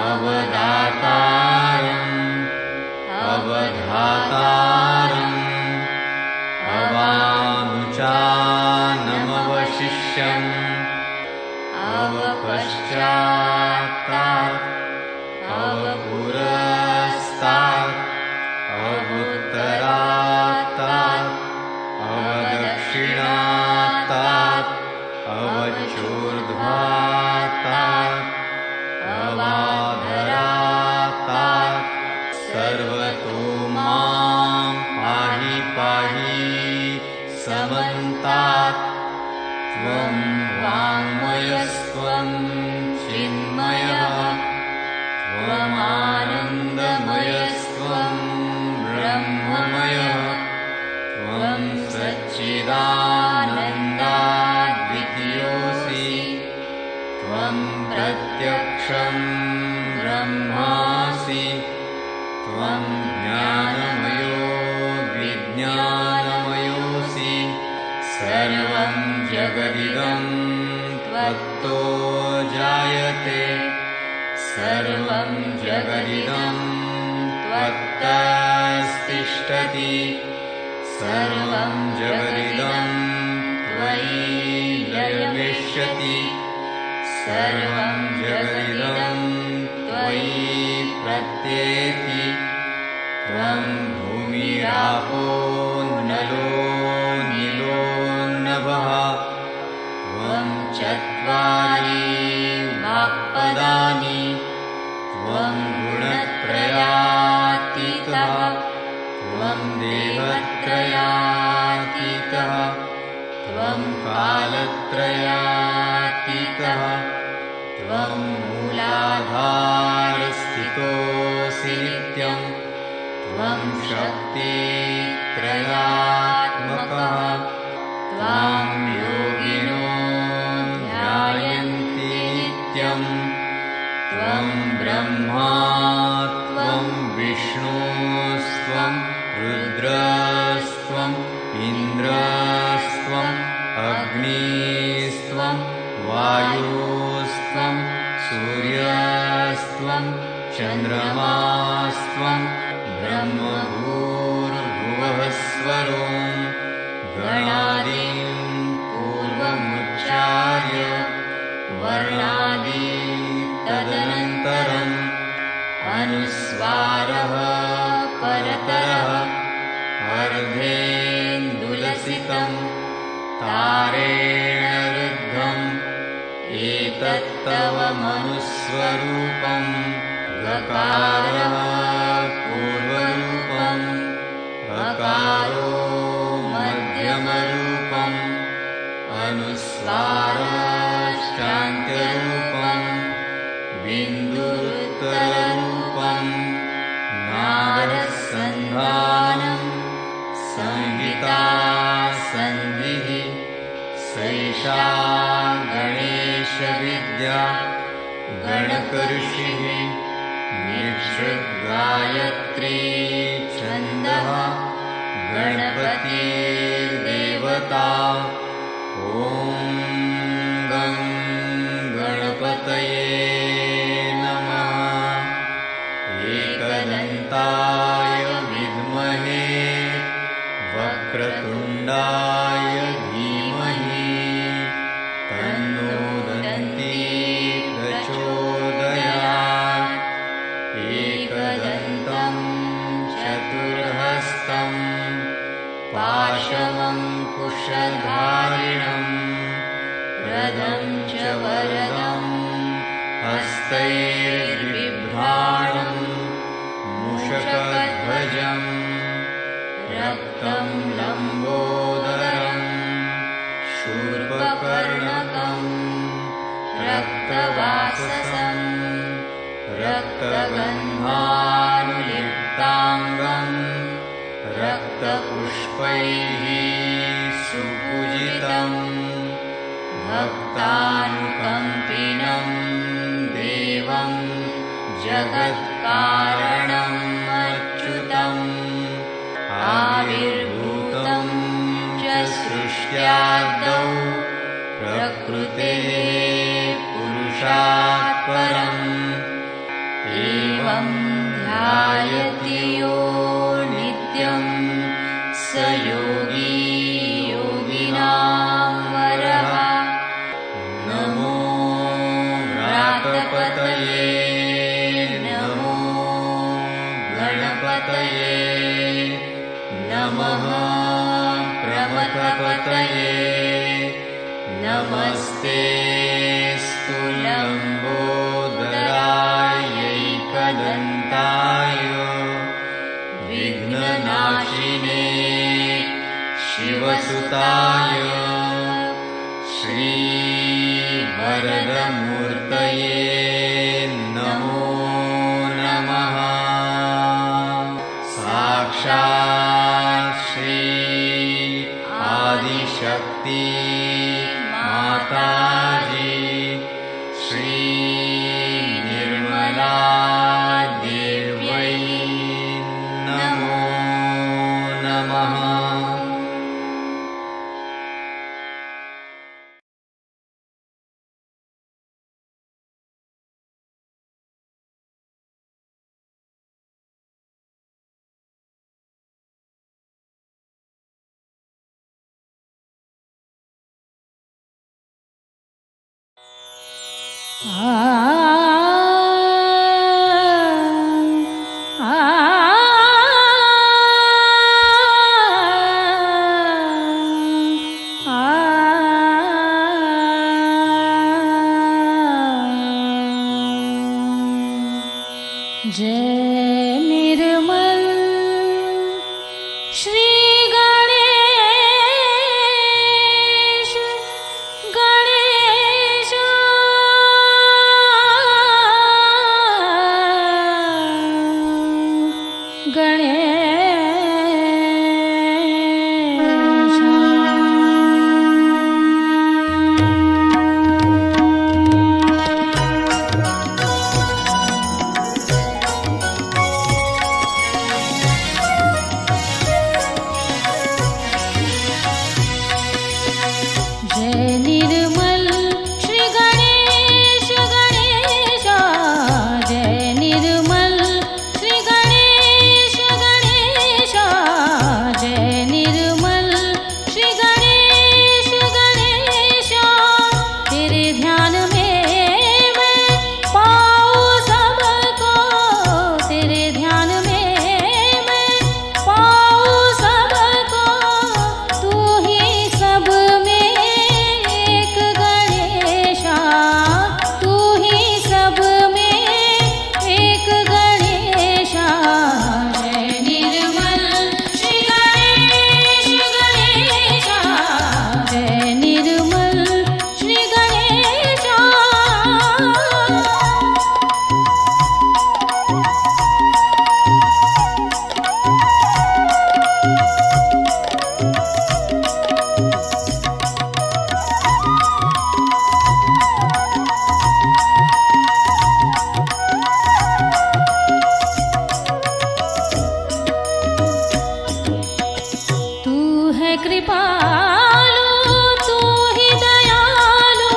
अवदातारम् अवधातारम् अवानुचानमवशिष्यम् अवपश्चात्तात् अवपुरस्तात् अवुत्तरात्तात् अवदक्षिणात्तात् अवचूर्ध्वात्तात् अवाधरात्तात् सर्वतो माम् ज्ञानमयो विज्ञानमयोऽसि सर्वं जगदिदं त्वत्तो जायते सर्वं जगदिदं त्वत्तस्तिष्ठति सर्वं जगदिदं त्वयि लयमिष्यति सर्वं जगदिदं त्वयि प्रत्येति त्वं भूमिरापो नलो नीलो नभः त्वं चत्वारि वाक्पदानि त्वं गुणत्रयातीतः त्वं देवत्रयातीतः त्वं कालत्रयातीतः त्वं मूलाधारस्थितोऽसि नित्यं त्वं शक्तित्रयात्मकः त्वां योगिनो ध्यायन्ति नित्यं त्वं ब्रह्मा त्वं विष्णुस्त्वं रुद्रस्त्वम् इन्द्रस्त्वम् अग्निस्त्वं वायुस्त्वं सूर्यस्त्वं चन्द्रमास्त्वं ब्रह्मभूर्भुवःस्वरो गणादीन् पूर्वमुच्चार्य वर्णादीन् तदनन्तरम् अनुस्वारः परतरः अर्धेन्दुलसितं तारेण रुद्धम् एतत्तव मनुस्वरूपं गकारः पूर्वरूपम् अकारो मध्यमरूपम् अनुस्वाराश्चान्त्यरूपम् बिन्दुरुत्तररूपम् नादसन्धानम् संहिता सन्धिः सैषा गणेशविद्या गणकऋषिः निःसृद्गायत्री छन्दः गणपतिर्देवता ॐ गं गणपतये नमः एकदन्ताय विद्महे वक्रतुण्डाय धीमहि तन्नो दन्ती प्रचोदयात् एकदन्तं चतुर्हस्तं पाशमङ्कुशधारिणं रदं च वरदं हस्तैर्बिभ्राणं मूषकध्वजम् रक्तं लम्बोदरं शूर्पकर्णकं रक्तवाससं रक्तगन्धानुलिप्ताङ्गं रक्तपुष्पैः सुपूजितं भक्तानुकम्पिनं देवं जगत्कारणम् अच्युतम् आविर्भूतं च सृष्ट्यादौ प्रकृतेः पुरुषात् परम् एवं ध्यायति यो नित्यं स योगी योगिनां वरः नमो व्रातपतये नमो गणपतये नमः प्रमथपतये नमस्ते स्तुलम्बोदरायैकदन्ताय विघ्ननाशिने शिवसुताय श्रीवरदमूर्तये नमो नमः साक्षात् श्री आदिशक्ति माताजी श्री निर्मला देव्यै जय निर्मल श्री गणेश गणेश जय निर्मल श्री गणेश गणेश जय निर्मल श्री गणेश गणेश जय निर्मल श्री गणेश गणेश तेरे ध्यान में मैं पाऊँ सबको तेरे ध्यान में मैं पाऊँ सबको तू ही सब में एक गणेशा तू ही सब में एक गणेशा जय निर्मल श्री गणेश गणेशा जय निर्मल श्री गणेशा तू है कृपालु तू ही दयालु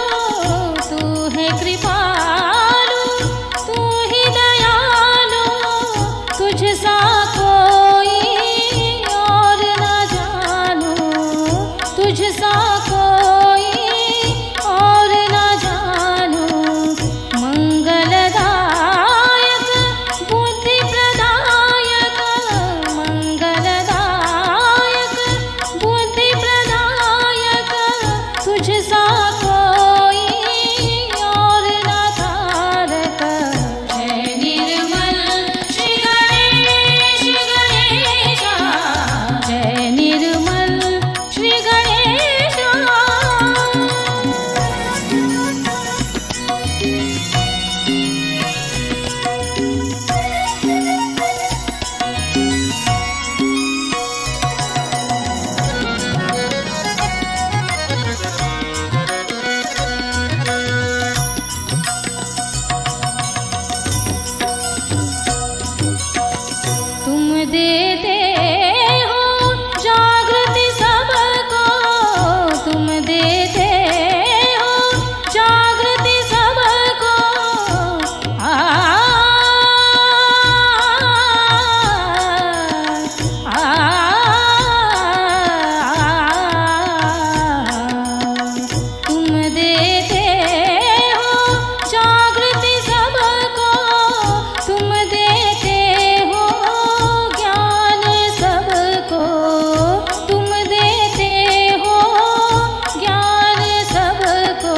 तू है कृपालु तू ही दयालु तुझ सा कोई और न जानू तुझ सा कोई और न जानू मंगलदायक बुद्धि प्रदायक मंगलदायक बुद्धि प्रदायक तुझ सा कोई और न तारक जय निर्मल श्री गणेश गणेशा जय निर्मल श्री गणेशा तुम देते हो जागृति सबको तुम देते हो जागृति सबको आ तुम देते हो जागृति सबको तुम देते हो ज्ञान सबको तुम देते हो ज्ञान सबको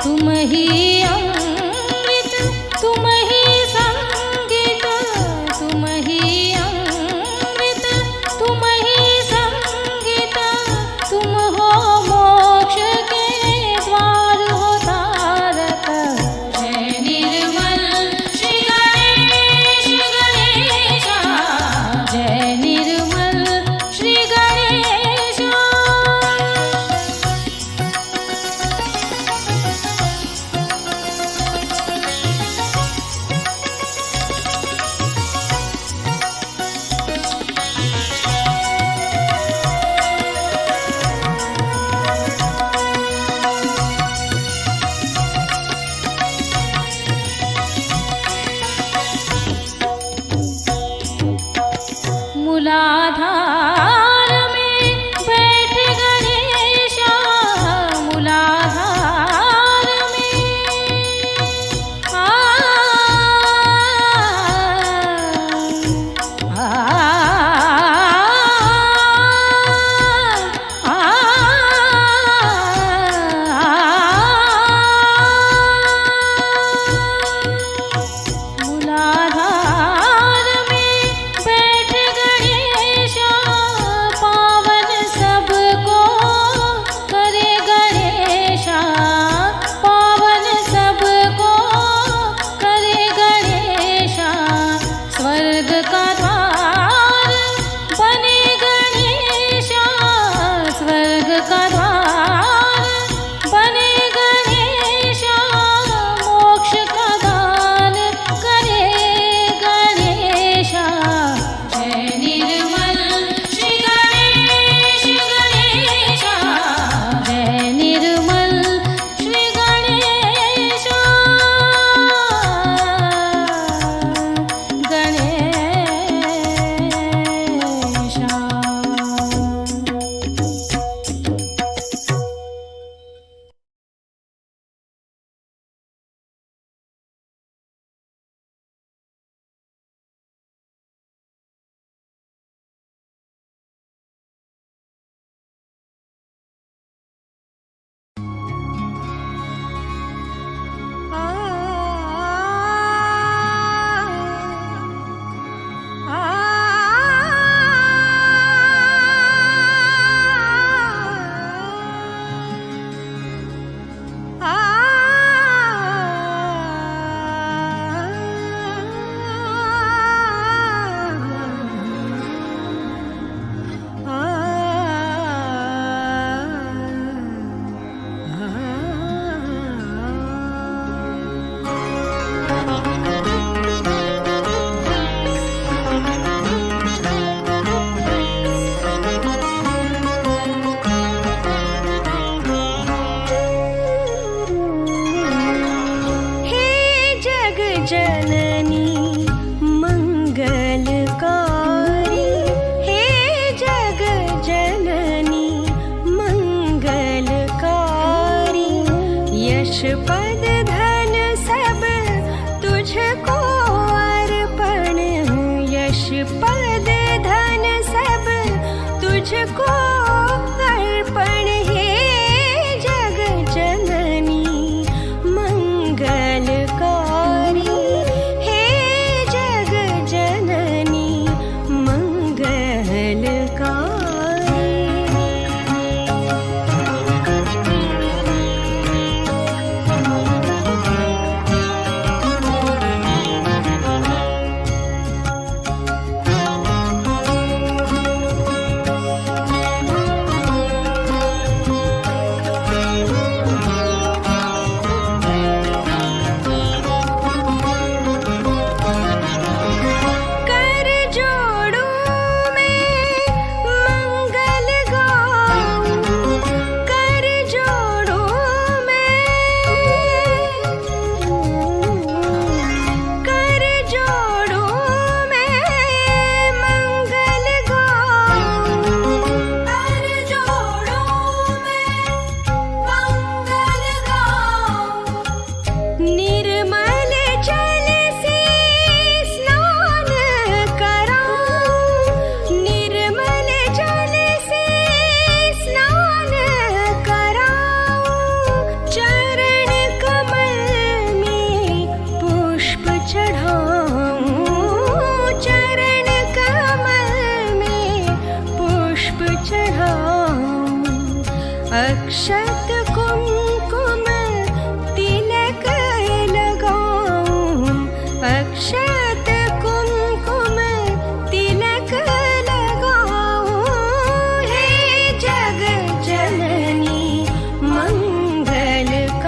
तुम ही अमृत तुम ही संगीत तुम ही अमृत तुम ही संगीत तुम हो मोक्ष के द्वार हो तारक जय निर्मल श्री गणेश गणेशा जय निर्मल श्री गणेशा मूलाधार में बैठ गणेशा मूलाधार में धन सब तुझको अर्पण है जग जननी मंगलकारी हे जग जननी कर जोड़ूं मैं मंगल गाऊं कर जोड़ूं मैं मंगल गाऊं कर जोड़ूं मैं मंगल गाऊं निर्मल जल से स्नान कराऊं निर्मल जल से स्नान कराऊं चरण कमल में पुष्प चढ़ाऊं चरण कमल में पुष्प चढ़ाऊं अक्षत कुमकुम तिलक लगाऊं अक्षत कुमकुम तिलक लगाऊं हे जग जननी मंगलकारी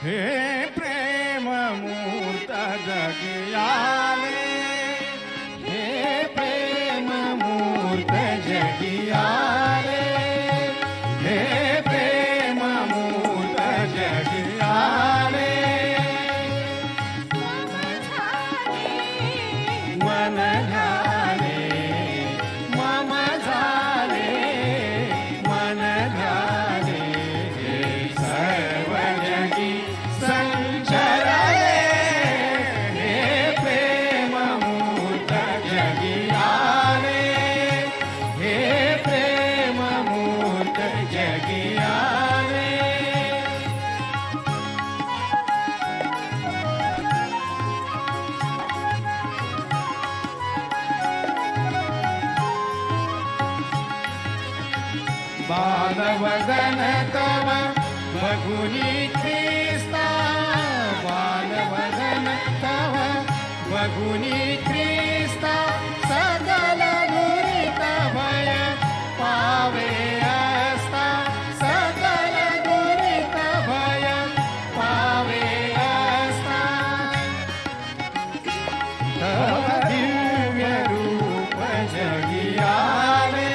हे प्रेम मूर्त जगी आले, हे प्रेम मूर्त जगी आले, हे प्रेम मूर्त जगी आले. मन झाले मम झाले, मन झाले सर्व जगी संचरले, हे प्रेम मूर्त जगी आले, हे प्रेम मूर्त जगी आले. बालवदन तव बगुनी ख्रिस्ता, बालवदन तव बगुनी ख्रिस्ता, सकल दुरित भय पावे अस्ता, सकल दुरित भय पावे अस्ता. तव दिव्य रूप जगी आले,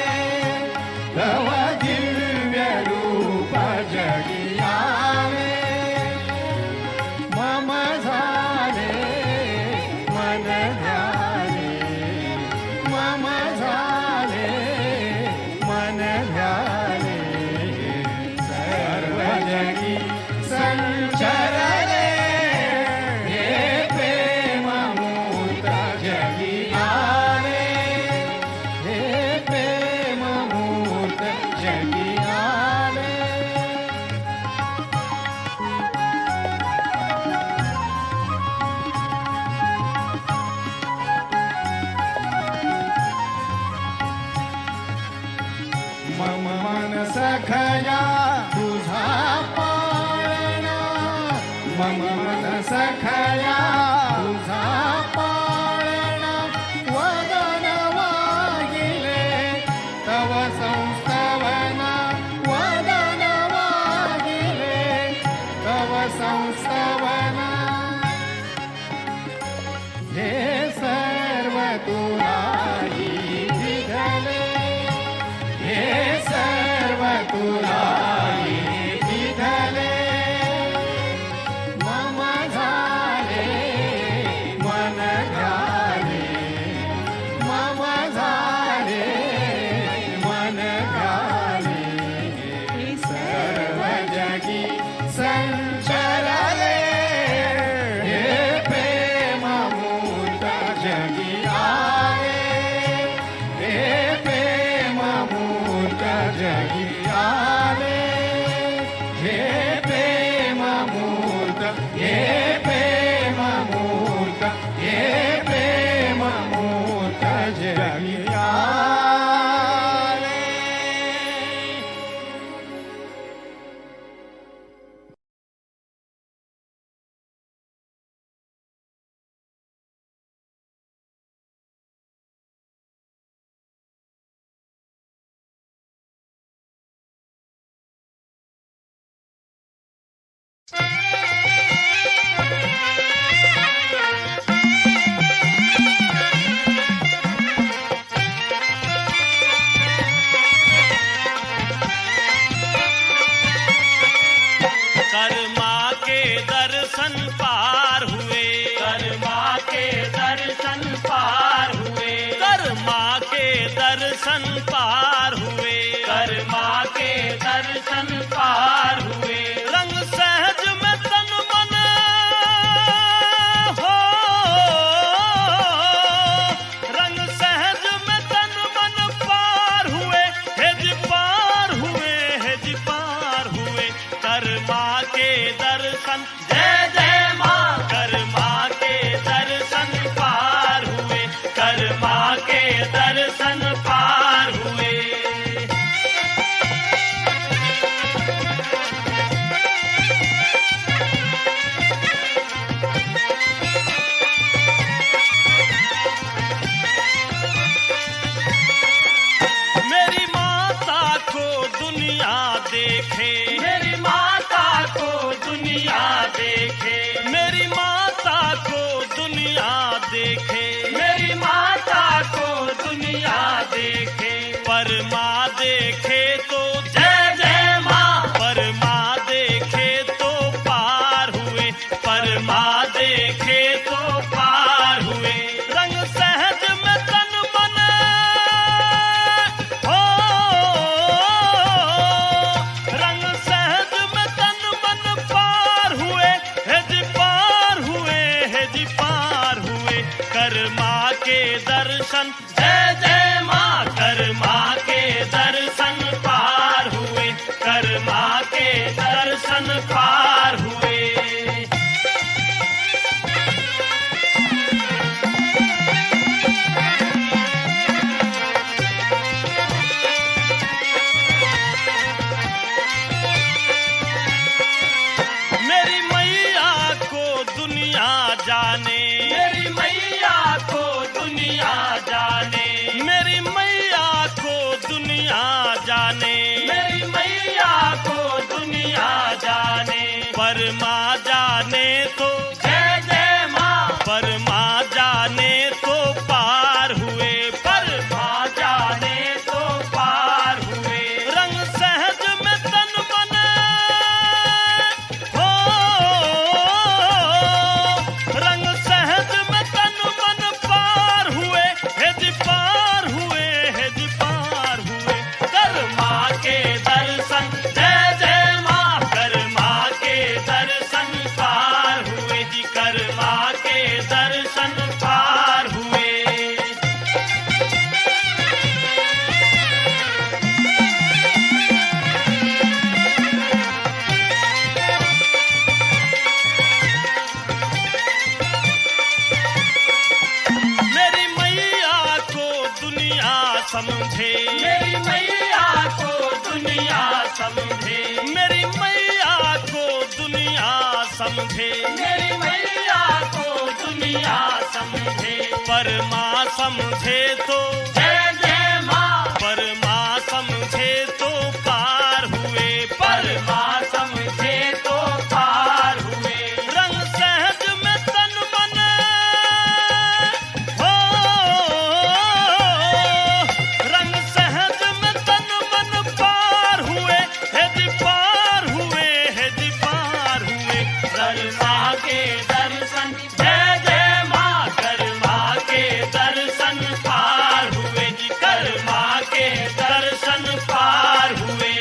तव दिव्य रूप जगी आले. मम झाले मन झाले, मम झाले मन झाले सर्व जगी संचरले, हे प्रेम मूर्त जगी आले, हे प्रेम मूर्त जगी आले. मम मन सखया तुझा पाळणा, मम मन सखया तुझा पाळणा, वदन वागिले तव संस्तवना, वदन वागिले तव संस्तवना. हे सर्व तुलाही दिधले, हे सर्व तुलाही दिधले. मम झाले मन झाले, मम झाले मन झाले सर्व जगी संचरले, हे प्रेम मूर्त जगी आले, हे प्रेम मूर्त जगी आले, हे प्रेम मूर्त, हे प्रेम मूर्त, हे प्रेम मूर्त जगी आले. कर्मा के दर्शन पार हुए, कर्मा के दर्शन पार हुए, कर्मा के दर्शन पार हुए, कर्मा के दर्शन पार हुए. रंग सहज में तन मन हो, रंग सहज में तन मन पार हुए, हेज पार हुए, हेज पार हुए. कर्मा के दर्शन जय जय माँ, कर्मा के दर्शन पार हुए, कर्मा के दर्शन पार हुए. मेरी माता को दुनिया देखे, मेरी माता को दुनिया दर्शन, जय जय माँ कर माँ के दर्शन पार हुए, कर माँ के दर्शन पार हुए। मेरी मैया को दुनिया जाने, मेरी मैया को दुनिया जाने, मेरी मैया को दुनिया जाने, मेरी मैया को दुनिया जाने। पर माँ जाने तो जय जय माँ, पर माँ जाने तो पार हुए, पर माँ जाने तो पार हुए। रंग सहज में तन बने हो, रंग सहज में तन मन पार हुए, हेज पार हुए, हेज पार हुए। कर माँ के दर्शन, जय जय माँ कर माँ के दर्शन पार हुए जी, कर माँ के दर्शन पार हुए। मेरी मैया को दुनिया समझे, मेरी मैया को दुनिया समझे, मेरी मैया को दुनिया समझे, मेरी मैया को दुनिया समझे। पर माँ समझे तो जय जय माँ, पर माँ समझे तो पार हुए, पर माँ समझे तो पार हुए। रंग सहज में तन बने हो, रंग सहज में तन मन पार हुए, हेज पार हुए, हेज पार हुए। कर माँ के दर्शन, जय जय माँ कर माँ के दर्शन पार हुए जी, कर माँ के दर्शन पार हुए।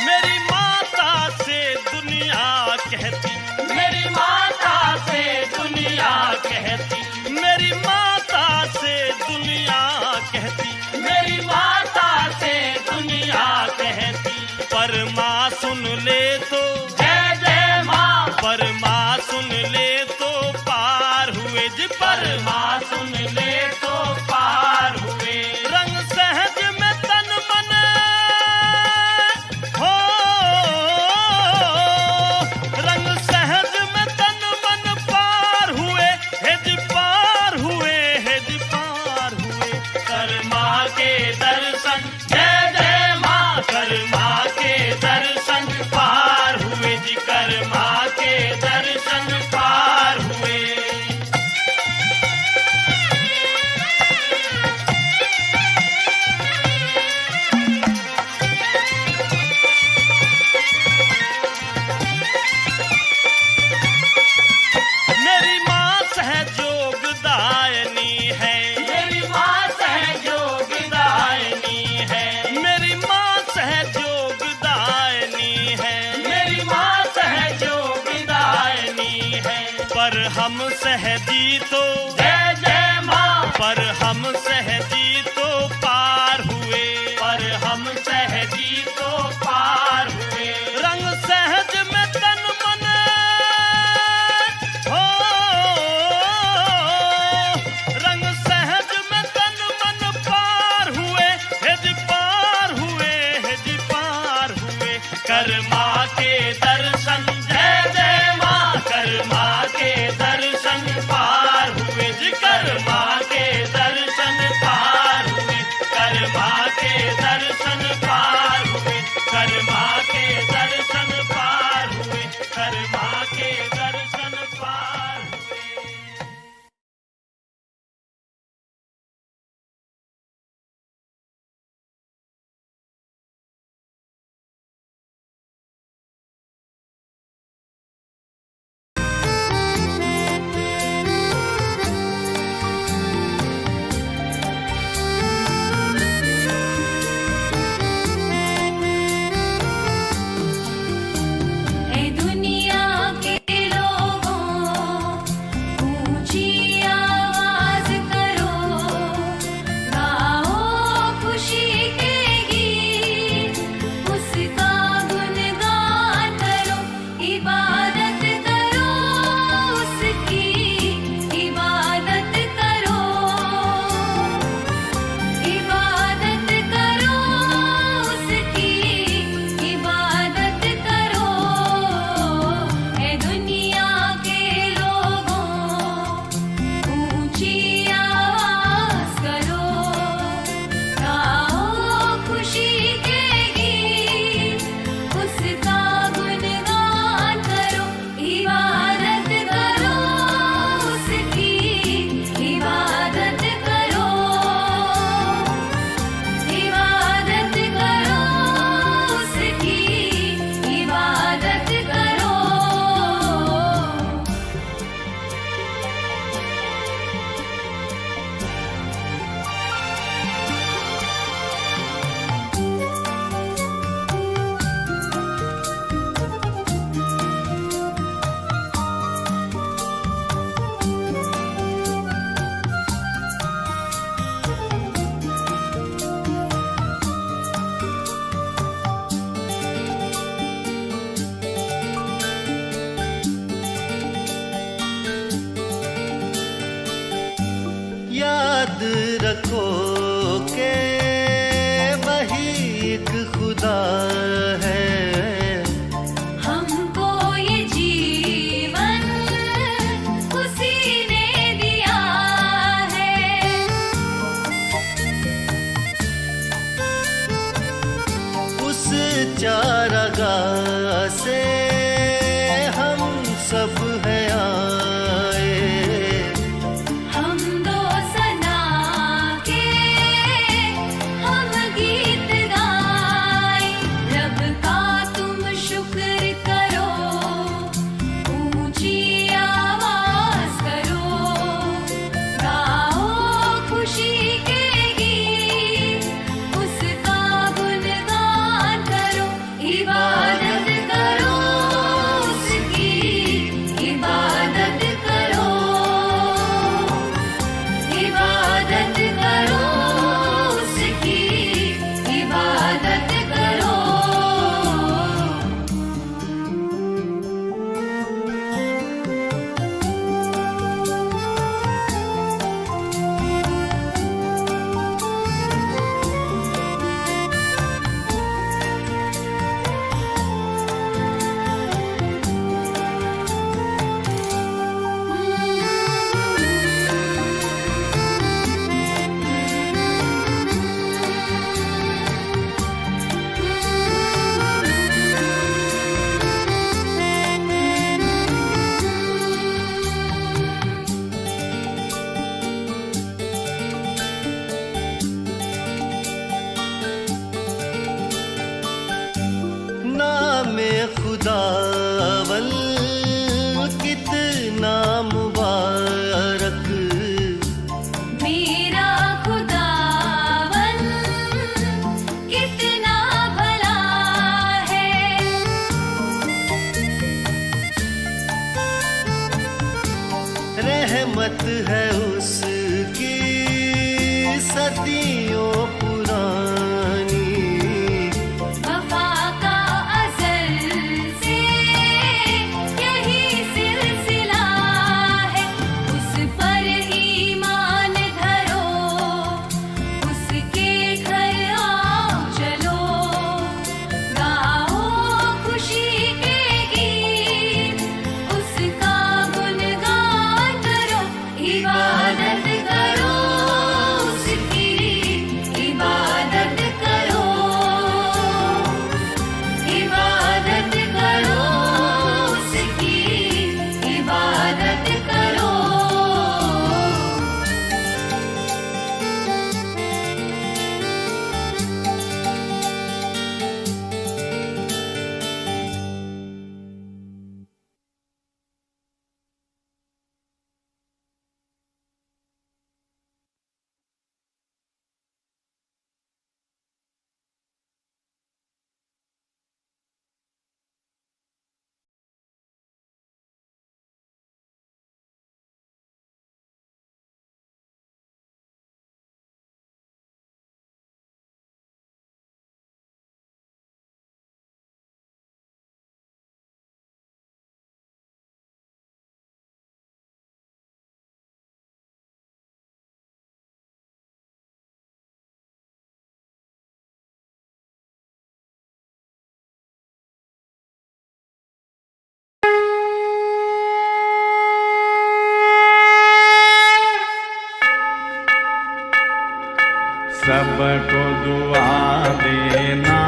मेरी माता से दुनिया कहती, मेरी माता से दुनिया कहती, मेरी माता से दुनिया कहती, मेरी माता से दुनिया कहती। पर माँ सुन ले तो जय जय माँ, पर माँ सुन ले तो पार हुए जी, पर माँ सुन ले तो पार हुए। रंग सहज में तन मन हो, रंग सहज में तन मन पार हुए, हेज पार हुए, हेज पार हुए। कर माँ के दर्शन, जय जय माँ कर माँ के दर्शन पार हुए जी, कर माँ के दर्शन पार हुए। मेरी माँ सहयोगदायिनी है, मेरी माँ सहयोगदायिनी है, मेरी माँ सहयोगदायिनी है, मेरी माँ सहयोगदायिनी है। पर हम सहजी तो जय जय माँ, पर हम सहजी तो पार हुए, पर हम सहजी तो पार हुए। रंग सहज में तन मन हो, रंग सहज में तन मन पार हुए, हेज पार हुए, हेज पार हुए। कर माँ के दर्शन, जय जय माँ कर माँ के दर्शन पार हुए जी, कर माँ के दर्शन पार हुए, कर माँ के दर्शन पार हुए, कर माँ के दर्शन पार हुए, कर माँ के दर्शन पार हुए। चारागाह से हम सब हैं आए। हम दो सना के हम गीत गाए, रब का तुम शुक्र करो, ऊंची आवाज करो, गाओ खुशी के गीत, उसका गुणगान करो, इबादत करो उसकी, इबादत करो, इबादत करो उसकी, इबादत करो। नामे खुदावल कितना मुबारक, मेरा खुदावन कितना भला है, रहमत है उसकी सदियों पुरानी। वफा का अज़ल से यही सिलसिला है, उस पर ईमान धरो, उसके घर आओ चलो, गाओ खुशी के गीत, उसका गुणगान करो, इबादत करो उसकी, इबादत करो, इबादत करो उसकी, इबादत करो। सबको दुआ देना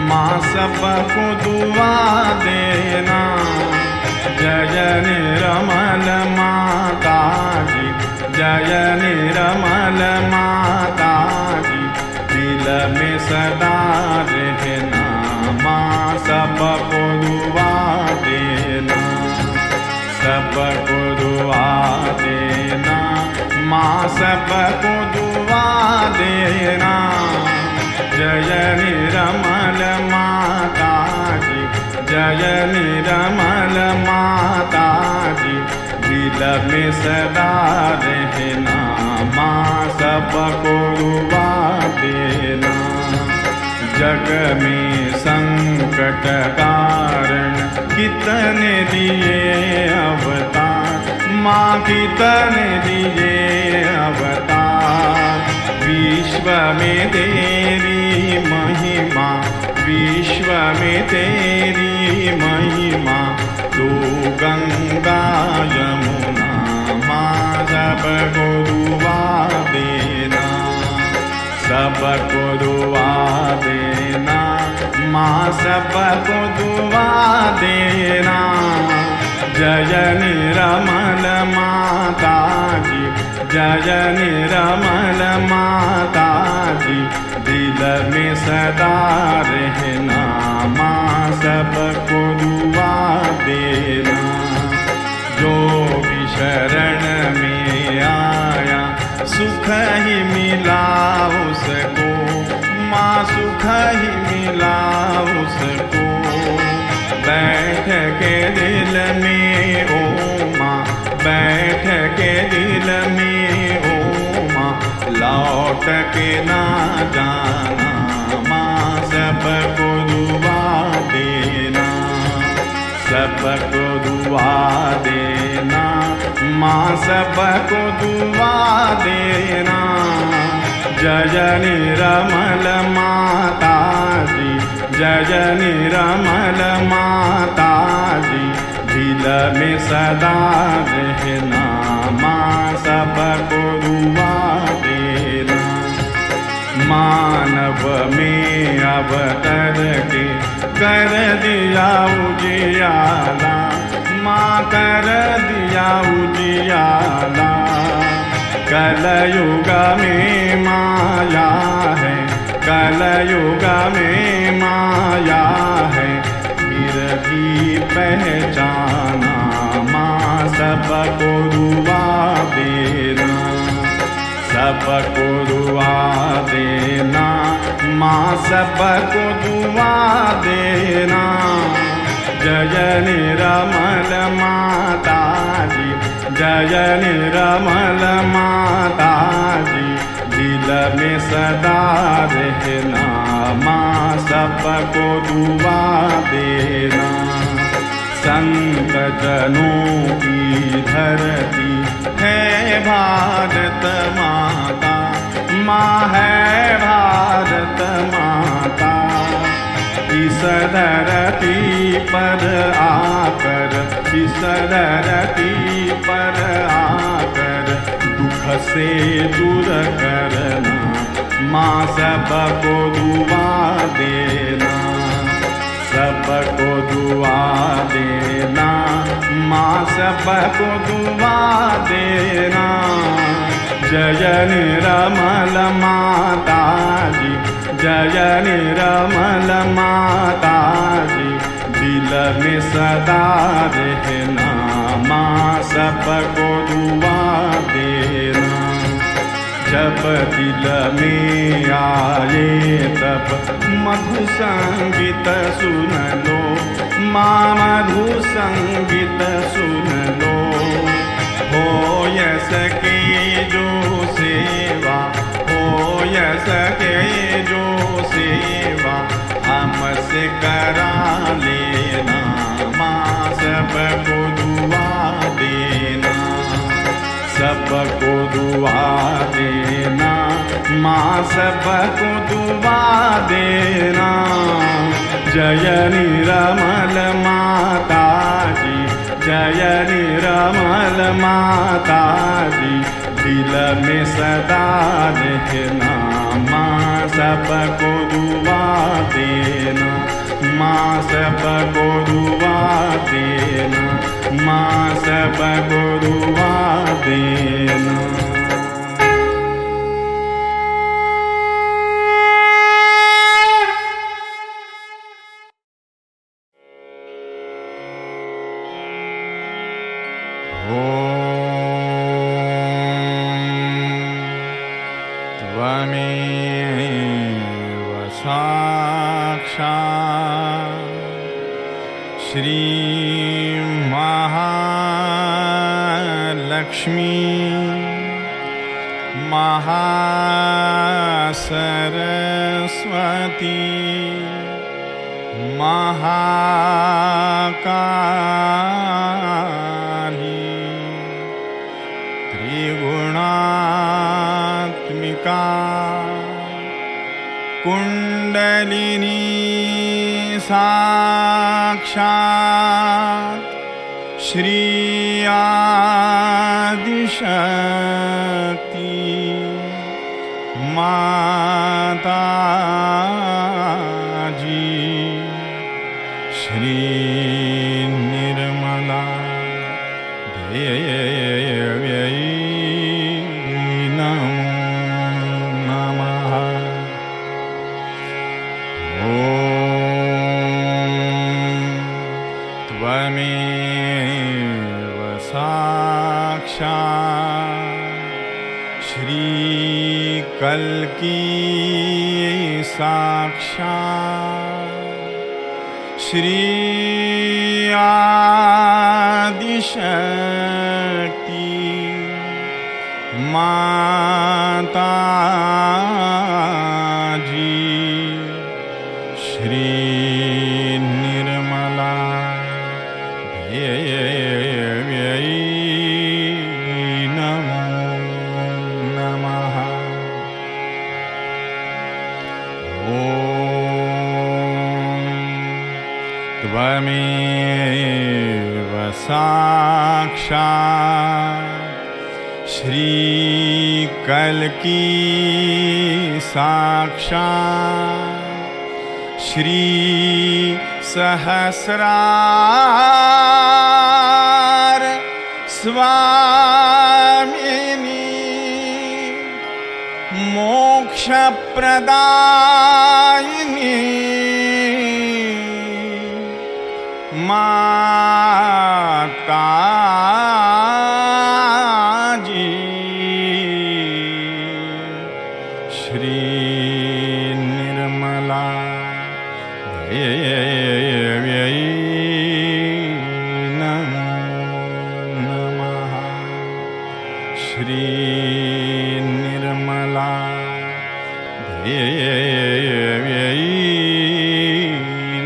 माँ, सबको दुआ देना। जय निर्मल माता जी, जय निर्मल माता जी, दिल में सदा रहना माँ, सबको दुआ देना, सबको दुआ देना माँ, सबको दुआ देना। जय निर्मल माता जी, जय निर्मल माता जी, दिल में सदा रहना माँ, सबको दुआ देना। जग में संकट कारण कितने दिए अवतार माँ, कितने दिए अवतार। विश्व में तेरी महिमा, विश्व में तेरी महिमा, तू गंगा यमुना माँ, सबको दुआ देना, सबको दुआ देना माँ, सबको दुआ देना। जय निर्मल माता जी, जय निर्मल माता जी, दिल में सदा रहना माँ, सबको दुआ देना। जो भी शरण में आया सुख ही मिला उसको माँ, सुख ही मिला उसको। बैठ के दिल में ओ माँ, बैठ के दिल में ओ माँ, लौट के ना जाना माँ, सबको दुआ देना, सबको दुआ देना माँ, सबको दुआ देना। जय निर्मल माता जी, जय निर्मल माता जी, दिल में सदा रहना माँ, सबको दुआ देना। मानव में अवतर के कर दिया उजियाला माँ, कर दिया उजियाला। कलयुग में माया है, कलयुग में माया है, फिर भी पहचाना माँ, सबको दुआ देना, सबको दुआ देना माँ, सबको दुआ देना। जय निर्मल माता जी, जय निर्मल माता जी, दिल में सदा रहना माँ, सबको दुआ देना। संत जनों की धरती है भारत माता, माँ है भारत माता। इस धरती पर आकर, इस धरती पर आकर दुख से दूर करना माँ, सबको दुआ देना, सबको दुआ देना माँ, सबको दुआ देना। जय निर्मल माता जी, जय निर्मल माता जी, दिल में सदा रहना माँ, सबको दुआ देना। जब दिल में आए तब मधु संगीत सुन लो माँ, मधु संगीत सुन लो। हो सके जो सेवा, हो सके जो सेवा, हमसे करा लेना माँ, सबको दुआ देना, सबको दुआ देना माँ, सबको दुआ देना। जय निर्मल माता जी, जय निर्मल माता जी, दिल में सदा रहना माँ, सबको दुआ देना माँ, सबको दुआ देना माँ, सबको दुआ देना। त्वमेव साक्षात् श्री महालक्ष्मी महासरस्वती महाकाली त्रिगुणात्मिका कुंडलिनी साक्षात् Shri Adishakti Mataji Shree Nirmala Devi Namo Namaha. Om Tvameva Sakshat Shri Kalki Sakshat Shri Adi Shakti Mataji Shri Nirmala Devi Namo Namaha. Om Tvameva Sakshat Shri Kalki Sakshat Shri Sahasrar Swamini Moksha Pradayini Mataji Shri Nirmala Devi Namo Namaha. Shri Nirmala Devi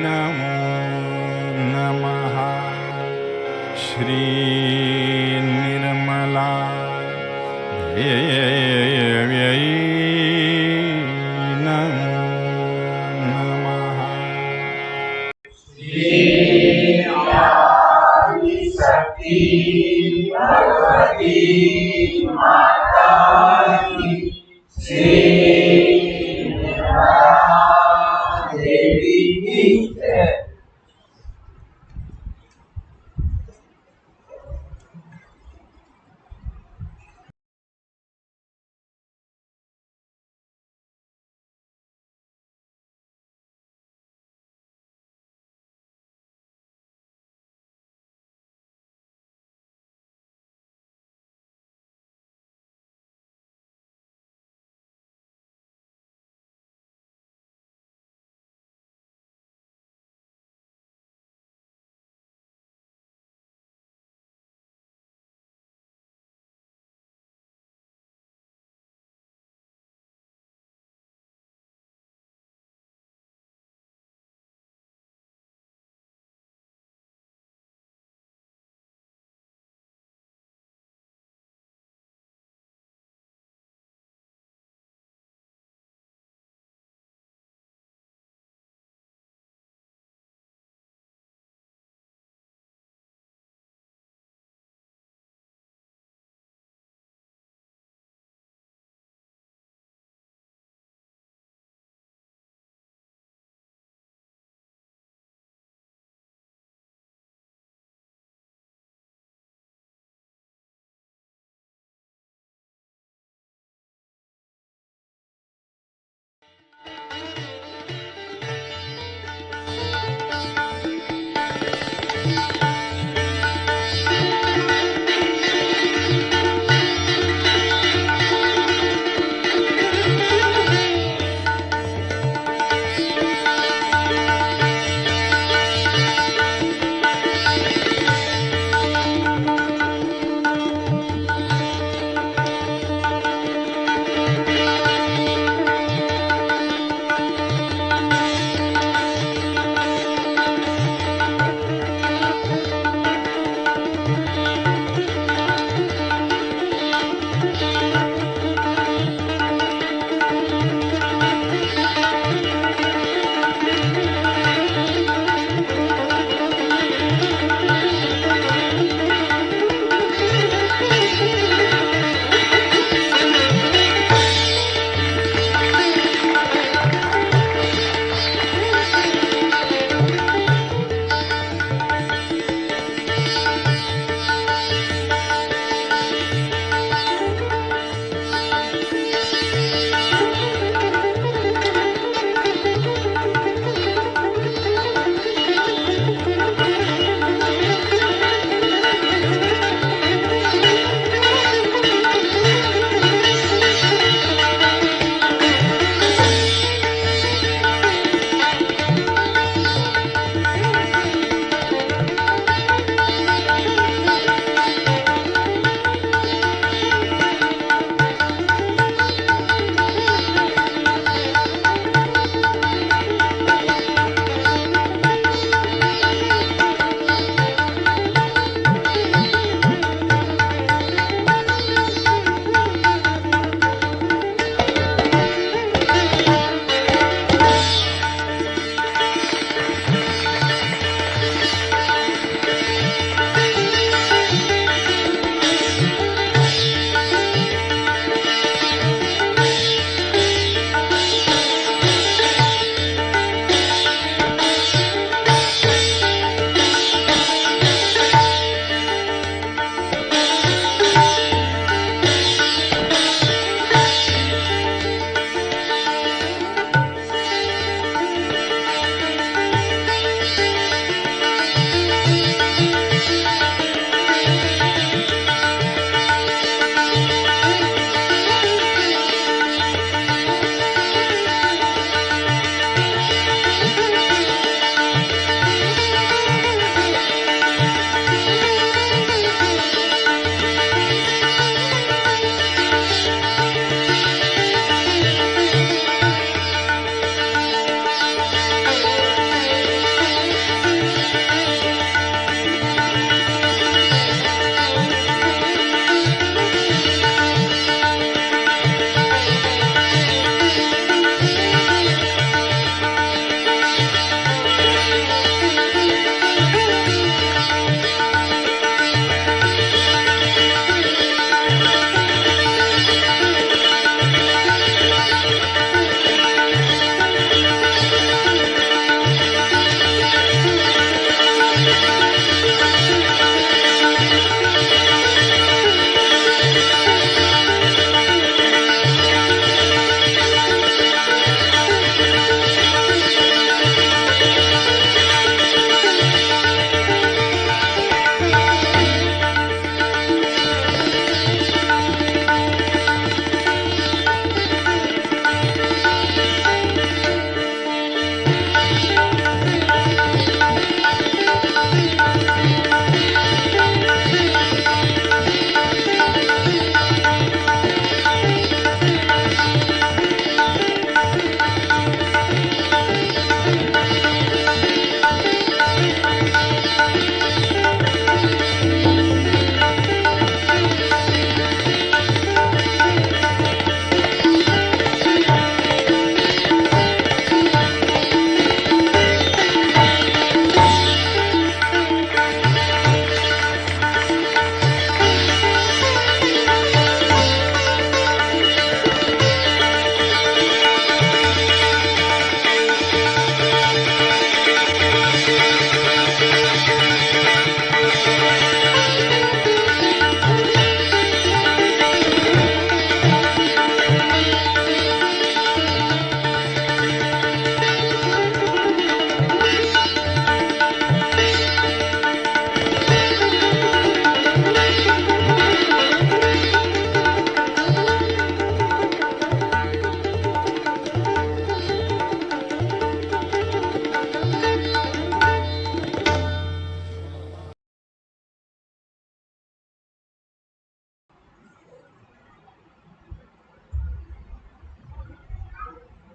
Namo Namaha. Shri Nirmala Devi Namo Namaha.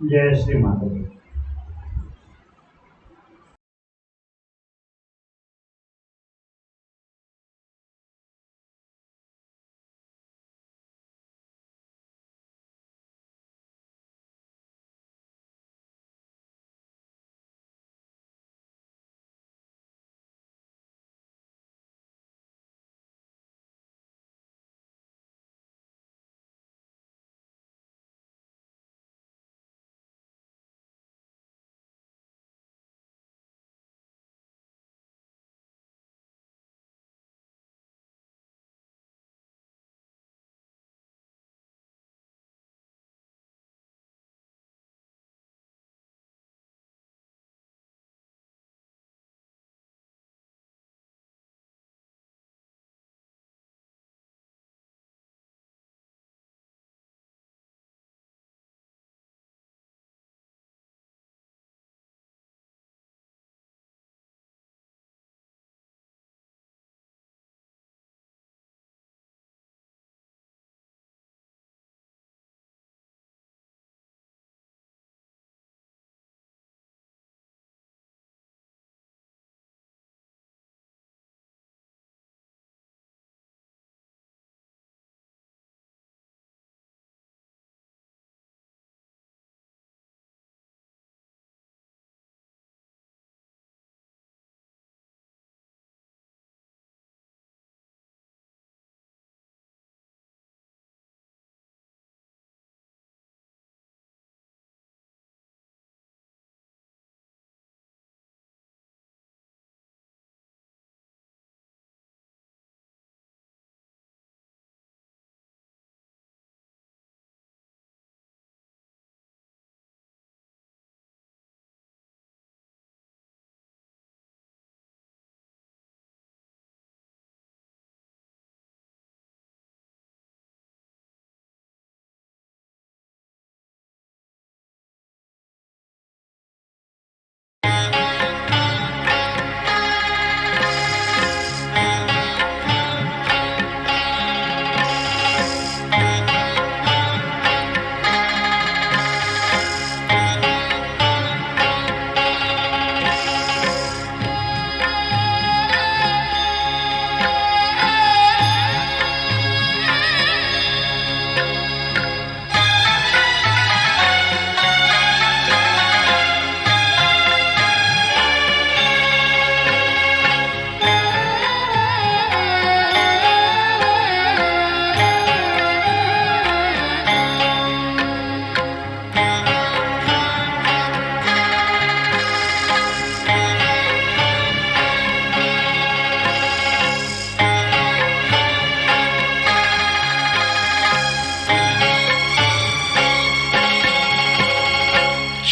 जय श्री माता दी।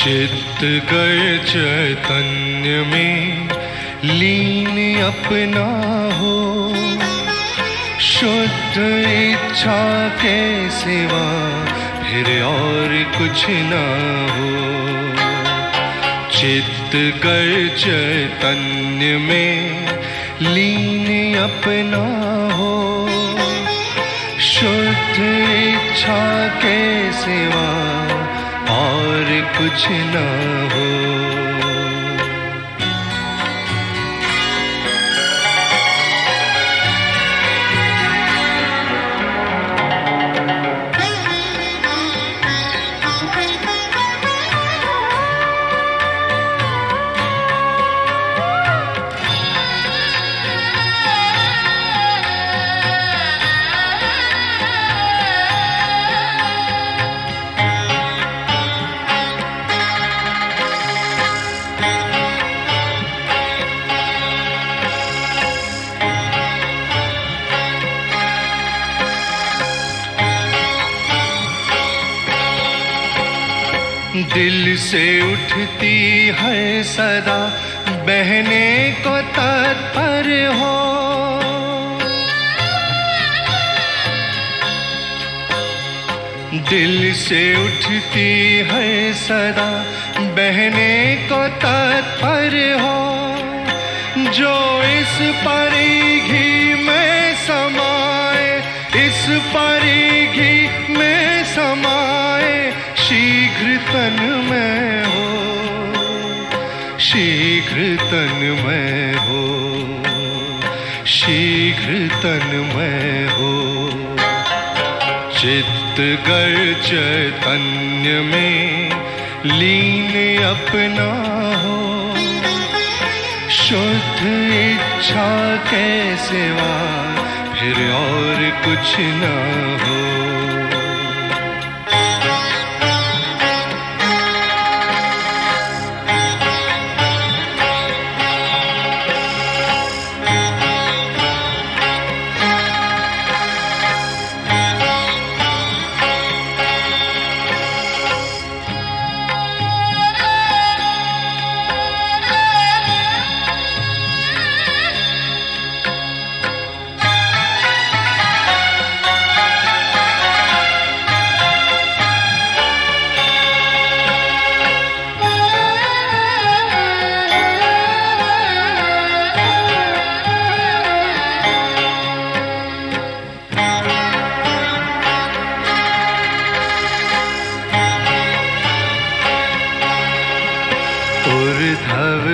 चित्त गए चैतन्य में लीन अपना हो, शुद्ध इच्छा के सिवा फिर और कुछ ना हो। चित्त गए चैतन्य में लीन अपना हो, शुद्ध इच्छा के सिवा और कुछ ना हो। दिल से उठती है सदा बहने को तत्पर हो, दिल से उठती है सदा बहने को तत्पर हो। जो इस परिघी में समाए, इस परिघी में समाए, शीघ्र तन शीघ्र तन्मय हो, शीघ्र तन्मय हो। चित्त गर चैतन्य में लीन अपना हो, शुद्ध इच्छा के सिवा फिर और कुछ न हो।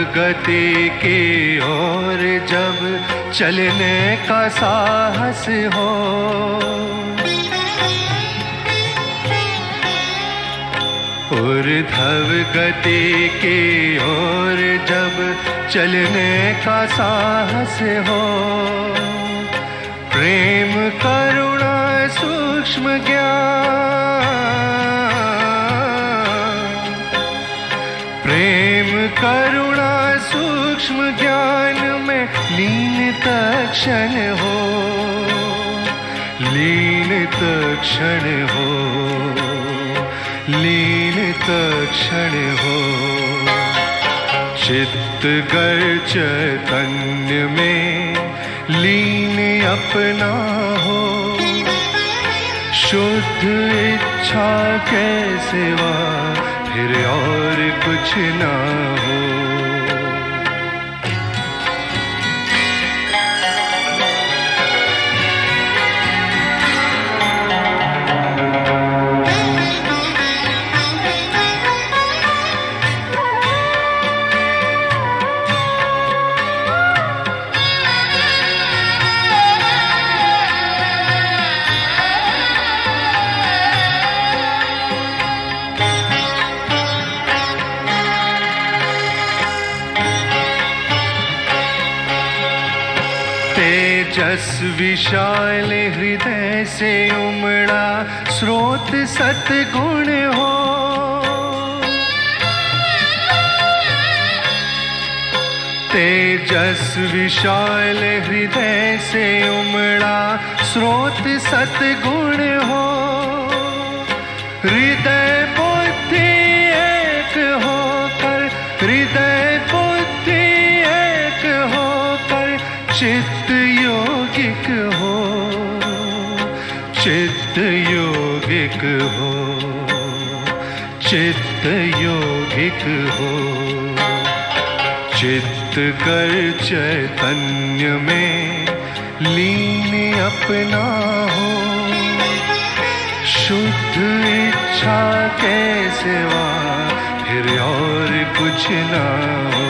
गति की ओर जब चलने का साहस हो, ऊर्ध्व गति की ओर जब चलने का साहस हो, प्रेम करुणा सूक्ष्म ज्ञान, प्रेम करुणा सूक्ष्म ज्ञान में लीन तक्षण हो, लीन तक्षण हो, लीन तक्षण हो। चित्त गर चैतन्य में लीन अपना हो, शुद्ध इच्छा के सिवा फिर और कुछ ना हो। तेजस विशाल हृदय से उमड़ा स्रोत सतगुण हो, तेजस विशाल हृदय से उमड़ा स्रोत सतगुण हो। हृदय बुद्धि एक होकर, हृदय बुद्धि एक होकर चित्त योगिक हो, चित्त योगिक हो, चित्त योगिक हो। चित्त कर चैतन्य में लीन अपना हो, शुद्ध इच्छा के सिवा फिर और कुछ ना हो।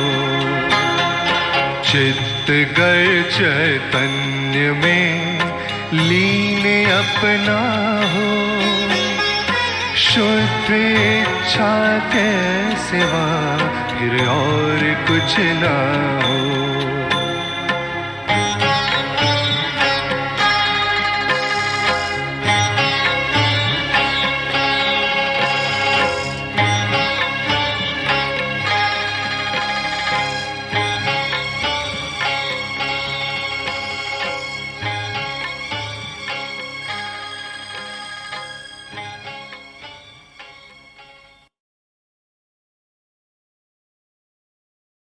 चित्त गर चैतन्य में लीन अपना हो, शुद्ध इच्छा के सिवा फिर और कुछ ना हो।